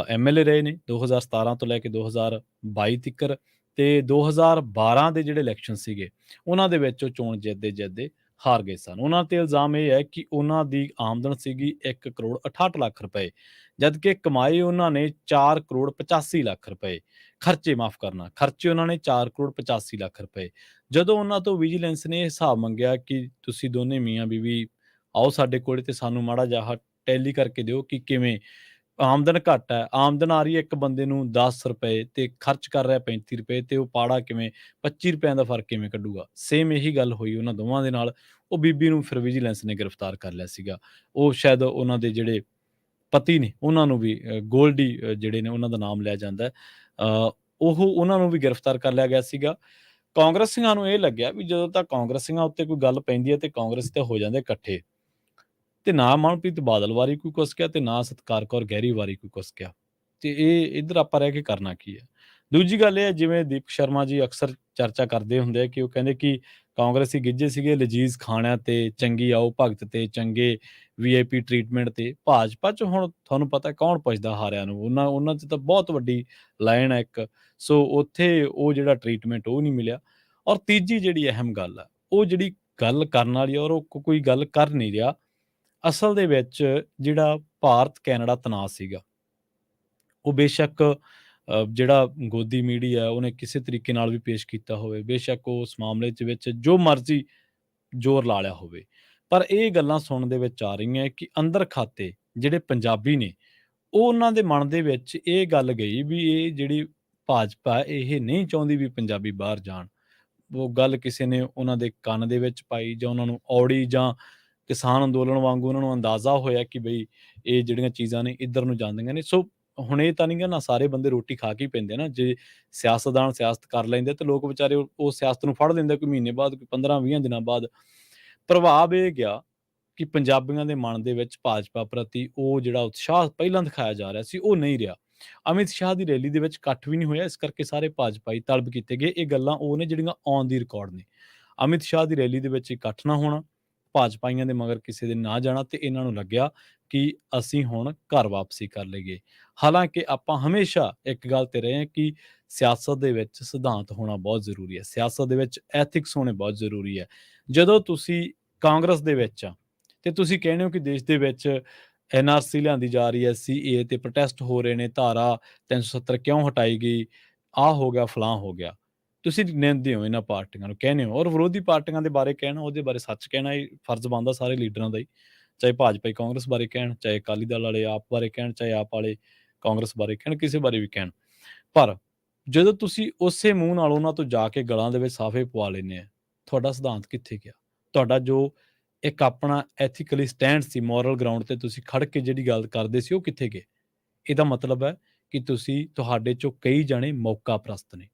ਐਮਐਲਏ ਰਹੇ ਨੇ 2017 ਤੋਂ ਲੈ ਕੇ 2022 ਤੱਕ ਤੇ 2012 ਦੇ ਜਿਹੜੇ ਇਲੈਕਸ਼ਨ ਸੀਗੇ ਉਹਨਾਂ ਦੇ ਵਿੱਚ ਉਹ ਚੋਣ ਜਿੱਤਦੇ ਹਾਰ ਗਏ ਸਨ। ਉਹਨਾਂ ਤੇ ਇਲਜ਼ਾਮ ਇਹ ਹੈ ਕਿ ਉਹਨਾਂ ਦੀ ਆਮਦਨ ਸੀਗੀ 1 ਕਰੋੜ 68 ਲੱਖ ਰੁਪਏ, ਜਦ ਕਿ ਕਮਾਏ ਉਹਨਾਂ ਨੇ 4 ਕਰੋੜ 85 ਲੱਖ ਰੁਪਏ। ਖਰਚੇ ਉਹਨਾਂ ਨੇ 4 ਕਰੋੜ 85 ਲੱਖ ਰੁਪਏ। ਜਦੋਂ ਉਹਨਾਂ ਤੋਂ ਵਿਜੀਲੈਂਸ ਨੇ ਇਹ ਹਿਸਾਬ ਮੰਗਿਆ ਕਿ ਤੁਸੀਂ ਦੋਨੇ ਮੀਆਂ ਬੀਵੀ ਆਓ ਸਾਡੇ ਕੋਲੇ ਤੇ ਸਾਨੂੰ ਮਾੜਾ ਜਿਹਾ ਟੈਲੀ ਕਰਕੇ ਦਿਓ ਕਿ ਕਿਵੇਂ ਆਮਦਨ ਘੱਟ ਹੈ, ਆਮਦਨ ਆ ਰਹੀ ਹੈ ਇੱਕ ਬੰਦੇ ਨੂੰ 10 ਰੁਪਏ ਤੇ ਖਰਚ ਕਰ ਰਿਹਾ 35 ਰੁਪਏ, ਤੇ ਉਹ ਪਾੜਾ ਕਿਵੇਂ 25 ਰੁਪਏ ਦਾ ਫਰਕ ਕਿਵੇਂ ਕੱਢੂਗਾ? ਸੇਮ ਇਹੀ ਗੱਲ ਹੋਈ ਉਹਨਾਂ ਦੋਵਾਂ ਦੇ ਨਾਲ। ਉਹ ਬੀਬੀ ਨੂੰ ਫਿਰ ਵਿਜੀਲੈਂਸ ਨੇ ਗ੍ਰਿਫਤਾਰ ਕਰ ਲਿਆ ਸੀਗਾ। ਉਹ ਸ਼ਾਇਦ ਉਹਨਾਂ ਦੇ ਜਿਹੜੇ ਪਤੀ ਨੇ ਉਹਨਾਂ ਨੂੰ ਵੀ ਗੋਲਡੀ ਜਿਹੜੇ ਨੇ ਉਹਨਾਂ ਦਾ ਨਾਮ ਲਿਆ ਜਾਂਦਾ, ਉਹਨਾਂ ਨੂੰ ਵੀ ਗ੍ਰਿਫਤਾਰ ਕਰ ਲਿਆ ਗਿਆ ਸੀਗਾ। ਕਾਂਗਰਸੀਆਂ ਨੂੰ ਇਹ ਲੱਗਿਆ ਵੀ ਜਦੋਂ ਤੱਕ ਕਾਂਗਰਸੀਆਂ ਉੱਤੇ ਕੋਈ ਗੱਲ ਪੈਂਦੀ ਹੈ ਤੇ ਕਾਂਗਰਸ ਤੇ ਹੋ ਜਾਂਦੇ ਇਕੱਠੇ, ਤੇ ਨਾ ਮਨਪ੍ਰੀਤ ਬਾਦਲ ਵਾਰੀ ਕੋਈ ਕੁਛ ਕਿਹਾ ਤੇ ਨਾ ਸਤਕਾਰ ਕੌਰ ਗਹਿਰੀ ਵਾਰੀ ਕੋਈ ਕੁਛ ਕਿਹਾ, ਤੇ ਇਹ ਇੱਧਰ ਆਪਾਂ ਰਹਿ ਕੇ ਕਰਨਾ ਕੀ ਹੈ? ਦੂਜੀ ਗੱਲ ਇਹ ਹੈ, ਜਿਵੇਂ ਦੀਪਕ ਸ਼ਰਮਾ ਜੀ ਅਕਸਰ ਚਰਚਾ ਕਰਦੇ ਹੁੰਦੇ ਆ ਕਿ ਉਹ ਕਹਿੰਦੇ ਕਿ ਕਾਂਗਰਸੀ ਗਿੱਜੇ ਸੀਗੇ ਲਜੀਜ਼ ਖਾਣਿਆਂ ਤੇ, ਚੰਗੀ ਆਓ ਭਗਤ ਤੇ, ਚੰਗੇ ਵੀਆਈਪੀ ਟ੍ਰੀਟਮੈਂਟ ਤੇ। ਭਾਜਪਾ 'ਚ ਹੁਣ ਤੁਹਾਨੂੰ ਪਤਾ ਕੌਣ ਪੁੱਛਦਾ ਹਾਰਿਆਂ ਨੂੰ, ਉਹਨਾਂ 'ਚ ਤਾਂ ਬਹੁਤ ਵੱਡੀ ਲਾਈਨ ਹੈ ਇੱਕ। ਸੋ ਉੱਥੇ ਉਹ ਜਿਹੜਾ ਟ੍ਰੀਟਮੈਂਟ ਉਹ ਨਹੀਂ ਮਿਲਿਆ। ਔਰ ਤੀਜੀ ਜਿਹੜੀ ਅਹਿਮ ਗੱਲ ਆ, ਉਹ ਜਿਹੜੀ ਗੱਲ ਕਰਨ ਵਾਲੀ ਔਰ ਉਹ ਕੋਈ ਗੱਲ ਕਰ ਨਹੀਂ ਰਿਹਾ। ਅਸਲ ਦੇ ਵਿੱਚ ਜਿਹੜਾ ਭਾਰਤ ਕੈਨੇਡਾ ਤਣਾਅ ਸੀਗਾ, ਉਹ ਬੇਸ਼ੱਕ ਜਿਹੜਾ ਗੋਦੀ ਮੀਡੀਆ ਉਹਨੇ ਕਿਸੇ ਤਰੀਕੇ ਨਾਲ ਵੀ ਪੇਸ਼ ਕੀਤਾ ਹੋਵੇ, ਬੇਸ਼ੱਕ ਉਸ ਮਾਮਲੇ ਦੇ ਵਿੱਚ ਜੋ ਮਰਜ਼ੀ ਜ਼ੋਰ ਲਾ ਲਿਆ ਹੋਵੇ, ਪਰ ਇਹ ਗੱਲਾਂ ਸੁਣਨ ਦੇ ਵਿੱਚ ਆ ਰਹੀਆਂ ਕਿ ਅੰਦਰ ਖਾਤੇ ਜਿਹੜੇ ਪੰਜਾਬੀ ਨੇ ਉਹ ਉਹਨਾਂ ਦੇ ਮਨ ਦੇ ਵਿੱਚ ਇਹ ਗੱਲ ਗਈ ਵੀ ਇਹ ਜਿਹੜੀ ਭਾਜਪਾ ਇਹ ਨਹੀਂ ਚਾਹੁੰਦੀ ਵੀ ਪੰਜਾਬੀ ਬਾਹਰ ਜਾਣ। ਉਹ ਗੱਲ ਕਿਸੇ ਨੇ ਉਹਨਾਂ ਦੇ ਕੰਨ ਦੇ ਵਿੱਚ ਪਾਈ ਜਾਂ ਉਹਨਾਂ ਨੂੰ ਔੜੀ ਜਾਂ ਕਿਸਾਨ ਅੰਦੋਲਨ ਵਾਂਗੂ ਉਹਨਾਂ ਨੂੰ ਅੰਦਾਜ਼ਾ ਹੋਇਆ ਕਿ ਬਈ ਇਹ ਜਿਹੜੀਆਂ ਚੀਜ਼ਾਂ ਨੇ ਇੱਧਰ ਨੂੰ ਜਾਂਦੀਆਂ ਨੇ। ਸੋ ਹੁਣ ਇਹ ਤਾਂ ਨਹੀਂ ਗਾ ਨਾ ਸਾਰੇ ਬੰਦੇ ਰੋਟੀ ਖਾ ਕੇ ਹੀ ਪੈਂਦੇ ਨਾ, ਜੇ ਸਿਆਸਤਦਾਨ ਸਿਆਸਤ ਕਰ ਲੈਂਦੇ ਤੇ ਲੋਕ ਵਿਚਾਰੇ ਉਹ ਸਿਆਸਤ ਨੂੰ ਫੜ ਲੈਂਦੇ ਕੋਈ ਮਹੀਨੇ ਬਾਅਦ, ਕੋਈ 15-20 ਦਿਨਾਂ ਬਾਅਦ। ਪ੍ਰਭਾਵ ਇਹ ਗਿਆ ਕਿ ਪੰਜਾਬੀਆਂ ਦੇ ਮਨ ਦੇ ਵਿੱਚ ਭਾਜਪਾ ਪ੍ਰਤੀ ਉਹ ਜਿਹੜਾ ਉਤਸ਼ਾਹ ਪਹਿਲਾਂ ਦਿਖਾਇਆ ਜਾ ਰਿਹਾ ਸੀ ਉਹ ਨਹੀਂ ਰਿਹਾ। ਅਮਿਤ ਸ਼ਾਹ ਦੀ ਰੈਲੀ ਦੇ ਵਿੱਚ ਇਕੱਠ ਵੀ ਨਹੀਂ ਹੋਇਆ, ਇਸ ਕਰਕੇ ਸਾਰੇ ਭਾਜਪਾਈ ਤਲਬ ਕੀਤੇ ਗਏ। ਇਹ ਗੱਲਾਂ ਉਹ ਨੇ ਜਿਹੜੀਆਂ ਔਨ ਦੀ ਰਿਕਾਰਡ ਨੇ। ਅਮਿਤ ਸ਼ਾਹ ਦੀ ਰੈਲੀ ਦੇ ਵਿੱਚ ਇਕੱਠ ਨਾ ਹੋਣਾ, ਭਾਜਪਾਈਆਂ ਦੇ ਮਗਰ ਕਿਸੇ ਦੇ ਨਾ ਜਾਣਾ ਤੇ ਇਹਨਾਂ ਨੂੰ ਲੱਗਿਆ ਕਿ ਅਸੀਂ ਹੁਣ ਘਰ ਵਾਪਸੀ ਕਰ ਲਈਏ। ਹਾਲਾਂਕਿ ਆਪਾਂ ਹਮੇਸ਼ਾ ਇੱਕ ਗੱਲ ਤੇ ਰਹੇ ਹਾਂ ਕਿ ਸਿਆਸਤ ਦੇ ਵਿੱਚ ਸਿਧਾਂਤ ਹੋਣਾ ਬਹੁਤ ਜ਼ਰੂਰੀ ਹੈ, ਸਿਆਸਤ ਦੇ ਵਿੱਚ ਐਥਿਕਸ ਹੋਣੇ ਬਹੁਤ ਜ਼ਰੂਰੀ ਹੈ। ਜਦੋਂ ਤੁਸੀਂ ਕਾਂਗਰਸ ਦੇ ਵਿੱਚ ਆ ਤੇ ਤੁਸੀਂ ਕਹਿੰਦੇ ਹੋ ਕਿ ਦੇਸ਼ ਦੇ ਵਿੱਚ ਐਨਆਰਸੀ ਲਿਆਂਦੀ ਜਾ ਰਹੀ ਹੈ, ਸੀਏ ਤੇ ਪ੍ਰੋਟੈਸਟ ਹੋ ਰਹੇ ਨੇ, ਧਾਰਾ 370 ਕਿਉਂ ਹਟਾਈ ਗਈ, ਆਹ ਹੋ ਗਿਆ ਫਲਾਂ ਹੋ ਗਿਆ, ਤੁਸੀਂ ਨਿੰਦਦੇ ਹੋ ਇਹਨਾਂ ਪਾਰਟੀਆਂ ਨੂੰ, ਕਹਿੰਦੇ ਹੋ। ਔਰ ਵਿਰੋਧੀ ਪਾਰਟੀਆਂ ਦੇ ਬਾਰੇ ਕਹਿਣਾ, ਉਹਦੇ ਬਾਰੇ ਸੱਚ ਕਹਿਣਾ ਇਹ ਫਰਜ਼ ਬਣਦਾ ਸਾਰੇ ਲੀਡਰਾਂ ਦਾ ਹੀ, ਚਾਹੇ ਭਾਜਪਾ ਕਾਂਗਰਸ ਬਾਰੇ ਕਹਿਣ, ਚਾਹੇ ਅਕਾਲੀ ਦਲ ਵਾਲੇ ਆਪ ਬਾਰੇ ਕਹਿਣ, ਚਾਹੇ ਆਪ ਵਾਲੇ ਕਾਂਗਰਸ ਬਾਰੇ ਕਹਿਣ, ਕਿਸੇ ਬਾਰੇ ਵੀ ਕਹਿਣ। ਪਰ ਜਦੋਂ ਤੁਸੀਂ ਉਸੇ ਮੂੰਹ ਨਾਲ ਉਹਨਾਂ ਤੋਂ ਜਾ ਕੇ ਗਲਾਂ ਦੇ ਵਿੱਚ ਸਾਫੇ ਪਵਾ ਲੈਂਦੇ ਆ, ਤੁਹਾਡਾ ਸਿਧਾਂਤ ਕਿੱਥੇ ਗਿਆ? ਤੁਹਾਡਾ ਜੋ ਇੱਕ ਆਪਣਾ ਐਥੀਕਲੀ ਸਟੈਂਡ ਸੀ, ਮੋਰਲ ਗਰਾਊਂਡ ਤੇ ਤੁਸੀਂ ਖੜ ਕੇ ਜਿਹੜੀ ਗੱਲ ਕਰਦੇ ਸੀ, ਉਹ ਕਿੱਥੇ ਗਏ? ਇਹਦਾ ਮਤਲਬ ਹੈ ਕਿ ਤੁਹਾਡੇ ਚੋਂ ਕਈ ਜਾਣੇ ਮੌਕਾ ਪ੍ਰਸਤ ਨੇ।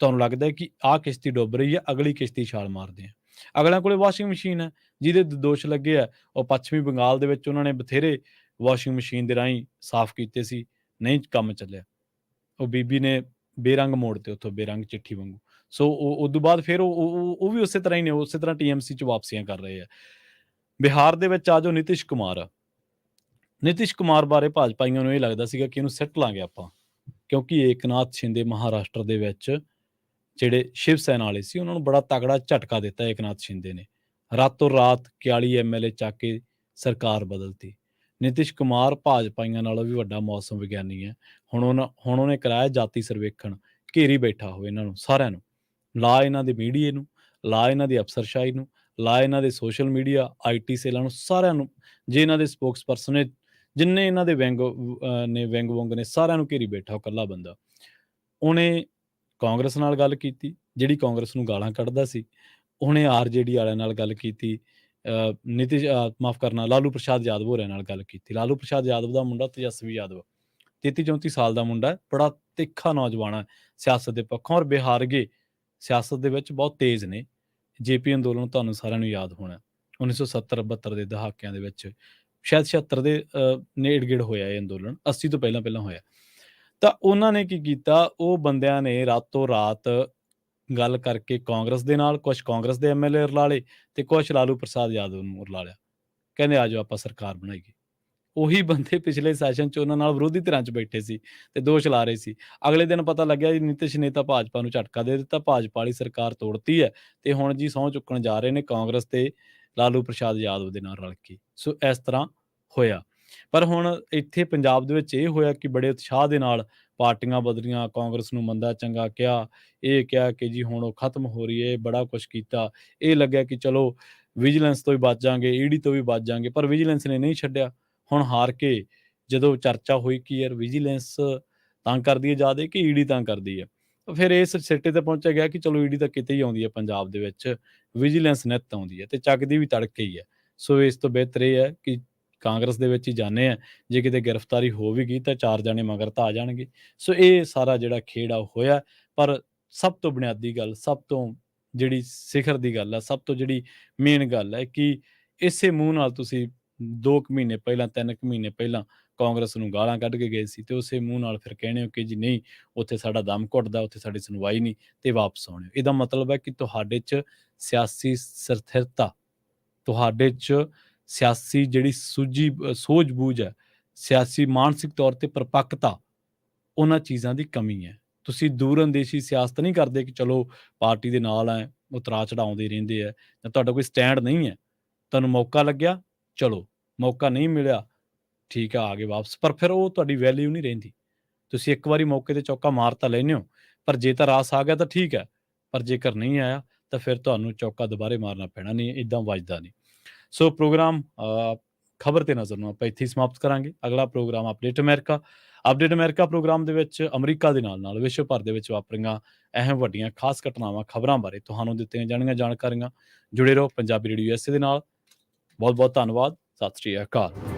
ਤੁਹਾਨੂੰ ਲੱਗਦਾ ਹੈ ਕਿ ਆਹ ਕਿਸ਼ਤੀ ਡੁੱਬ ਰਹੀ ਹੈ, ਅਗਲੀ ਕਿਸ਼ਤੀ ਛਾਲ ਮਾਰਦੇ ਆ। ਅਗਲਿਆਂ ਕੋਲੇ ਵਾਸ਼ਿੰਗ ਮਸ਼ੀਨ ਹੈ, ਜਿਹਦੇ ਦੋਸ਼ ਲੱਗੇ ਆ ਉਹ ਪੱਛਮੀ ਬੰਗਾਲ ਦੇ ਵਿੱਚ ਉਹਨਾਂ ਨੇ ਬਥੇਰੇ ਵਾਸ਼ਿੰਗ ਮਸ਼ੀਨ ਦੇ ਰਾਹੀਂ ਸਾਫ਼ ਕੀਤੇ ਸੀ, ਨਹੀਂ ਕੰਮ ਚੱਲਿਆ। ਉਹ ਬੀਬੀ ਨੇ ਬੇਰੰਗ ਮੋੜ ਤੇ ਉੱਥੋਂ ਬੇਰੰਗ ਚਿੱਠੀ ਵਾਂਗੂ। ਸੋ ਉਦੋਂ ਬਾਅਦ ਫਿਰ ਉਹ ਵੀ ਉਸੇ ਤਰ੍ਹਾਂ ਹੀ ਨੇ, ਉਸੇ ਤਰ੍ਹਾਂ ਟੀਐਮਸੀ 'ਚ ਵਾਪਸੀਆਂ ਕਰ ਰਹੇ ਆ। ਬਿਹਾਰ ਦੇ ਵਿੱਚ ਆ ਜਾਓ ਨਿਤਿਸ਼ ਕੁਮਾਰ। ਨਿਤਿਸ਼ ਕੁਮਾਰ ਬਾਰੇ ਭਾਜਪਾਈਆਂ ਨੂੰ ਇਹ ਲੱਗਦਾ ਸੀਗਾ ਕਿ ਇਹਨੂੰ ਸਿੱਟ ਲਾਂਗੇ ਆਪਾਂ, ਕਿਉਂਕਿ ਏਕਨਾਥ ਸ਼ਿੰਦੇ ਮਹਾਰਾਸ਼ਟਰ ਦੇ ਵਿੱਚ ਜਿਹੜੇ ਸ਼ਿਵ ਸੈਨਾ ਵਾਲੇ ਸੀ, ਉਹਨਾਂ ਨੂੰ ਬੜਾ ਤਗੜਾ ਝਟਕਾ ਦਿੱਤਾ ਏਕਨਾਥ ਸ਼ਿੰਦੇ ਨੇ। ਰਾਤੋਂ ਰਾਤ 41 ਐਮਐਲਏ ਚੱਕ ਕੇ ਸਰਕਾਰ ਬਦਲਤੀ। ਨਿਤਿਸ਼ ਕੁਮਾਰ ਭਾਜਪਾਈਆਂ ਨਾਲੋਂ ਵੀ ਵੱਡਾ ਮੌਸਮ ਵਿਗਿਆਨੀ ਹੈ। ਹੁਣ ਉਹਨੇ ਕਰਾਇਆ ਜਾਤੀ ਸਰਵੇਖਣ, ਘੇਰੀ ਬੈਠਾ ਹੋਵੇ ਇਹਨਾਂ ਨੂੰ ਸਾਰਿਆਂ ਨੂੰ, ਲਾ ਇਹਨਾਂ ਦੇ ਮੀਡੀਏ ਨੂੰ, ਲਾ ਇਹਨਾਂ ਦੀ ਅਫਸਰਸ਼ਾਹੀ ਨੂੰ, ਲਾ ਇਹਨਾਂ ਦੇ ਸੋਸ਼ਲ ਮੀਡੀਆ ਆਈਟੀ ਸੈੱਲਾਂ ਨੂੰ, ਸਾਰਿਆਂ ਨੂੰ। ਜੇ ਇਹਨਾਂ ਦੇ ਸਪੋਕਸਪਰਸਨ ਨੇ, ਜਿੰਨੇ ਇਹਨਾਂ ਦੇ ਵਿੰਗ ਵੰਗ ਨੇ, ਸਾਰਿਆਂ ਨੂੰ ਘੇਰੀ ਬੈਠਾ ਉਹ ਇਕੱਲਾ ਬੰਦਾ। ਉਹਨੇ ਕਾਂਗਰਸ ਨਾਲ ਗੱਲ ਕੀਤੀ, ਜਿਹੜੀ ਕਾਂਗਰਸ ਨੂੰ ਗਾਲਾਂ ਕੱਢਦਾ ਸੀ। ਉਹਨੇ ਆਰਜੇਡੀ ਵਾਲਿਆਂ ਨਾਲ ਗੱਲ ਕੀਤੀ, ਮਾਫ ਕਰਨਾ, ਲਾਲੂ ਪ੍ਰਸਾਦ ਯਾਦਵ ਹੋਰਾਂ ਨਾਲ ਗੱਲ ਕੀਤੀ। ਲਾਲੂ ਪ੍ਰਸਾਦ ਯਾਦਵ ਦਾ ਮੁੰਡਾ ਤੇਜਸਵੀ ਯਾਦਵ 33-34 ਸਾਲ ਦਾ ਮੁੰਡਾ ਹੈ, ਬੜਾ ਤਿੱਖਾ ਨੌਜਵਾਨ ਹੈ ਸਿਆਸਤ ਦੇ ਪੱਖੋਂ, ਔਰ ਬਿਹਾਰਗੇ ਸਿਆਸਤ ਦੇ ਵਿੱਚ ਬਹੁਤ ਤੇਜ਼ ਨੇ। ਜੇਪੀ ਅੰਦੋਲਨ ਤੁਹਾਨੂੰ ਸਾਰਿਆਂ ਨੂੰ ਯਾਦ ਹੋਣਾ, 1970-72 ਦੇ ਦਹਾਕਿਆਂ ਦੇ ਵਿੱਚ, ਸ਼ਾਇਦ 76 ਦੇ ਨੇੜੇ ਗੇੜ ਹੋਇਆ ਇਹ ਅੰਦੋਲਨ, 80 ਤੋਂ ਪਹਿਲਾਂ ਹੋਇਆ। ਤਾਂ ਉਹਨਾਂ ਨੇ ਕੀ ਕੀਤਾ, ਉਹ ਬੰਦਿਆਂ ਨੇ ਰਾਤੋਂ ਰਾਤ ਗੱਲ ਕਰਕੇ ਕਾਂਗਰਸ ਦੇ ਨਾਲ, ਕੁਛ ਕਾਂਗਰਸ ਦੇ ਐਮਐਲਏ ਰਲਾ ਲਏ ਤੇ ਕੁਛ ਲਾਲੂ ਪ੍ਰਸਾਦ ਯਾਦਵ ਨੂੰ ਰਲਾ ਲਿਆ। ਕਹਿੰਦੇ ਆ ਜਾਓ ਆਪਾਂ ਸਰਕਾਰ ਬਣਾਈਏ। ਉਹੀ ਬੰਦੇ ਪਿਛਲੇ ਸੈਸ਼ਨ 'ਚ ਉਹਨਾਂ ਨਾਲ ਵਿਰੋਧੀ ਧਿਰਾਂ 'ਚ ਬੈਠੇ ਸੀ ਤੇ ਦੋਸ਼ ਲਾ ਰਹੇ ਸੀ। ਅਗਲੇ ਦਿਨ ਪਤਾ ਲੱਗਿਆ ਜੀ ਨਿਤਿਸ਼ ਨੇ ਤਾਂ ਭਾਜਪਾ ਨੂੰ ਝਟਕਾ ਦੇ ਦਿੱਤਾ, ਭਾਜਪਾ ਵਾਲੀ ਸਰਕਾਰ ਤੋੜਤੀ ਹੈ ਤੇ ਹੁਣ ਜੀ ਸਹੁੰ ਚੁੱਕਣ ਜਾ ਰਹੇ ਨੇ ਕਾਂਗਰਸ ਤੇ ਲਾਲੂ ਪ੍ਰਸਾਦ ਯਾਦਵ ਦੇ ਨਾਲ ਰਲ ਕੇ। ਸੋ ਇਸ ਤਰ੍ਹਾਂ ਹੋਇਆ। ਪਰ ਹੁਣ ਇੱਥੇ ਪੰਜਾਬ ਦੇ ਵਿੱਚ ਇਹ ਹੋਇਆ ਕਿ ਬੜੇ ਉਤਸ਼ਾਹ ਦੇ ਨਾਲ ਪਾਰਟੀਆਂ ਬਦਲੀਆਂ, ਕਾਂਗਰਸ ਨੂੰ ਮੰਦਾ ਚੰਗਾ ਕਿਹਾ, ਇਹ ਕਿਹਾ ਕਿ ਜੀ ਹੁਣ ਉਹ ਖਤਮ ਹੋ ਰਹੀ ਹੈ, ਬੜਾ ਕੁਛ ਕੀਤਾ। ਇਹ ਲੱਗਿਆ ਕਿ ਚਲੋ ਵਿਜੀਲੈਂਸ ਤੋਂ ਵੀ ਬਚ ਜਾਵਾਂਗੇ, ਈਡੀ ਤੋਂ ਵੀ ਬਚ ਜਾਵਾਂਗੇ, ਪਰ ਵਿਜੀਲੈਂਸ ਨੇ ਨਹੀਂ ਛੱਡਿਆ। ਹੁਣ ਹਾਰ ਕੇ ਜਦੋਂ ਚਰਚਾ ਹੋਈ ਕਿ ਯਾਰ ਵਿਜੀਲੈਂਸ ਤੰਗ ਕਰਦੀ ਹੈ ਜ਼ਿਆਦਾ ਕਿ ਈਡੀ ਤੰਗ ਕਰਦੀ ਹੈ, ਫਿਰ ਇਸ ਸਿੱਟੇ ਤੇ ਪਹੁੰਚਿਆ ਗਿਆ ਕਿ ਚਲੋ ਈਡੀ ਤਾਂ ਕਿਤੇ ਹੀ ਆਉਂਦੀ ਹੈ ਪੰਜਾਬ ਦੇ ਵਿੱਚ, ਵਿਜੀਲੈਂਸ ਨਿੱਤ ਆਉਂਦੀ ਹੈ ਤੇ ਚੱਕਦੀ ਵੀ ਤੜਕੇ ਹੀ ਹੈ। ਸੋ ਇਸ ਤੋਂ ਬਿਹਤਰ ਇਹ ਹੈ ਕਿ ਕਾਂਗਰਸ ਦੇ ਵਿੱਚ ਹੀ ਜਾਂਦੇ ਆ, ਜੇ ਕਿਤੇ ਗ੍ਰਿਫਤਾਰੀ ਹੋ ਵੀ ਗਈ ਤਾਂ 4 ਜਾਣੇ ਮਗਰ ਤਾਂ ਆ ਜਾਣਗੇ। ਸੋ ਇਹ ਸਾਰਾ ਜਿਹੜਾ ਖੇਡ ਆ ਹੋਇਆ। ਪਰ ਸਭ ਤੋਂ ਬੁਨਿਆਦੀ ਗੱਲ, ਸਭ ਤੋਂ ਜਿਹੜੀ ਸਿਖਰ ਦੀ ਗੱਲ ਆ, ਸਭ ਤੋਂ ਜਿਹੜੀ ਮੇਨ ਗੱਲ ਹੈ ਕਿ ਇਸੇ ਮੂੰਹ ਨਾਲ ਤੁਸੀਂ 2 ਕੁ ਮਹੀਨੇ ਪਹਿਲਾਂ, 3 ਕੁ ਮਹੀਨੇ ਪਹਿਲਾਂ ਕਾਂਗਰਸ ਨੂੰ ਗਾਲਾਂ ਕੱਢ ਕੇ ਗਏ ਸੀ ਤੇ ਉਸੇ ਮੂੰਹ ਨਾਲ ਫਿਰ ਕਹਿਣੇ ਹੋ ਕਿ ਜੀ ਨਹੀਂ, ਉੱਥੇ ਸਾਡਾ ਦਮ ਘੁੱਟਦਾ, ਉੱਥੇ ਸਾਡੀ ਸੁਣਵਾਈ ਨਹੀਂ ਤੇ ਵਾਪਸ ਆਉਣੇ। ਇਹਦਾ ਮਤਲਬ ਹੈ ਕਿ ਤੁਹਾਡੇ 'ਚ ਸਿਆਸੀ ਸਥਿਰਤਾ, ਤੁਹਾਡੇ 'ਚ ਸਿਆਸੀ ਜਿਹੜੀ ਸੂਝ-ਬੂਝ ਹੈ, ਸਿਆਸੀ ਮਾਨਸਿਕ ਤੌਰ ਤੇ ਪਰਿਪੱਕਤਾ, ਉਹਨਾਂ ਚੀਜ਼ਾਂ ਦੀ ਕਮੀ ਹੈ। ਤੁਸੀਂ ਦੂਰ ਅੰਦੇਸ਼ੀ ਸਿਆਸਤ ਨਹੀਂ ਕਰਦੇ ਕਿ ਚਲੋ ਪਾਰਟੀ ਦੇ ਨਾਲ ਹੈ, ਉਤਰਾਅ ਚੜ੍ਹਾਉਂਦੇ ਰਹਿੰਦੇ ਆ, ਜਾਂ ਤੁਹਾਡਾ ਕੋਈ ਸਟੈਂਡ ਨਹੀਂ ਹੈ। ਤੁਹਾਨੂੰ ਮੌਕਾ ਲੱਗਿਆ, ਚਲੋ, ਮੌਕਾ ਨਹੀਂ ਮਿਲਿਆ, ਠੀਕ ਆ, ਆ ਗਏ ਵਾਪਸ। ਪਰ ਫਿਰ ਉਹ ਤੁਹਾਡੀ ਵੈਲਿਊ ਨਹੀਂ ਰਹਿੰਦੀ। ਤੁਸੀਂ ਇੱਕ ਵਾਰੀ ਮੌਕੇ ਤੇ ਚੌਕਾ ਮਾਰ ਤਾਂ ਲੈਂਦੇ ਹੋ, ਪਰ ਜੇ ਤਾਂ ਰਾਸ ਆ ਗਿਆ ਤਾਂ ਠੀਕ ਹੈ, ਪਰ ਜੇਕਰ ਨਹੀਂ ਆਇਆ ਤਾਂ ਫਿਰ ਤੁਹਾਨੂੰ ਚੌਕਾ ਦੁਬਾਰੇ ਮਾਰਨਾ ਪੈਣਾ, ਨਹੀਂ ਇੱਦਾਂ ਵੱਜਦਾ ਨਹੀਂ। ਸੋ ਪ੍ਰੋਗਰਾਮ ਖਬਰ ਤੇ ਨਜ਼ਰ ਨੂੰ ਆਪਾਂ ਇੱਥੇ ਹੀ ਸਮਾਪਤ ਕਰਾਂਗੇ। ਅਗਲਾ ਪ੍ਰੋਗਰਾਮ ਅਪਡੇਟ ਅਮਰੀਕਾ ਪ੍ਰੋਗਰਾਮ ਦੇ ਵਿੱਚ ਅਮਰੀਕਾ ਦੇ ਨਾਲ ਵਿਸ਼ਵ ਭਰ ਦੇ ਵਿੱਚ ਵਾਪਰੀਆਂ ਅਹਿਮ ਵੱਡੀਆਂ ਖਾਸ ਘਟਨਾਵਾਂ, ਖਬਰਾਂ ਬਾਰੇ ਤੁਹਾਨੂੰ ਦਿੱਤੀਆਂ ਜਾਣਗੀਆਂ ਜਾਣਕਾਰੀਆਂ। ਜੁੜੇ ਰਹੋ ਪੰਜਾਬੀ ਰੇਡੀਓ USA ਦੇ ਨਾਲ। ਬਹੁਤ ਬਹੁਤ ਧੰਨਵਾਦ। ਸਤਿ ਸ਼੍ਰੀ ਅਕਾਲ।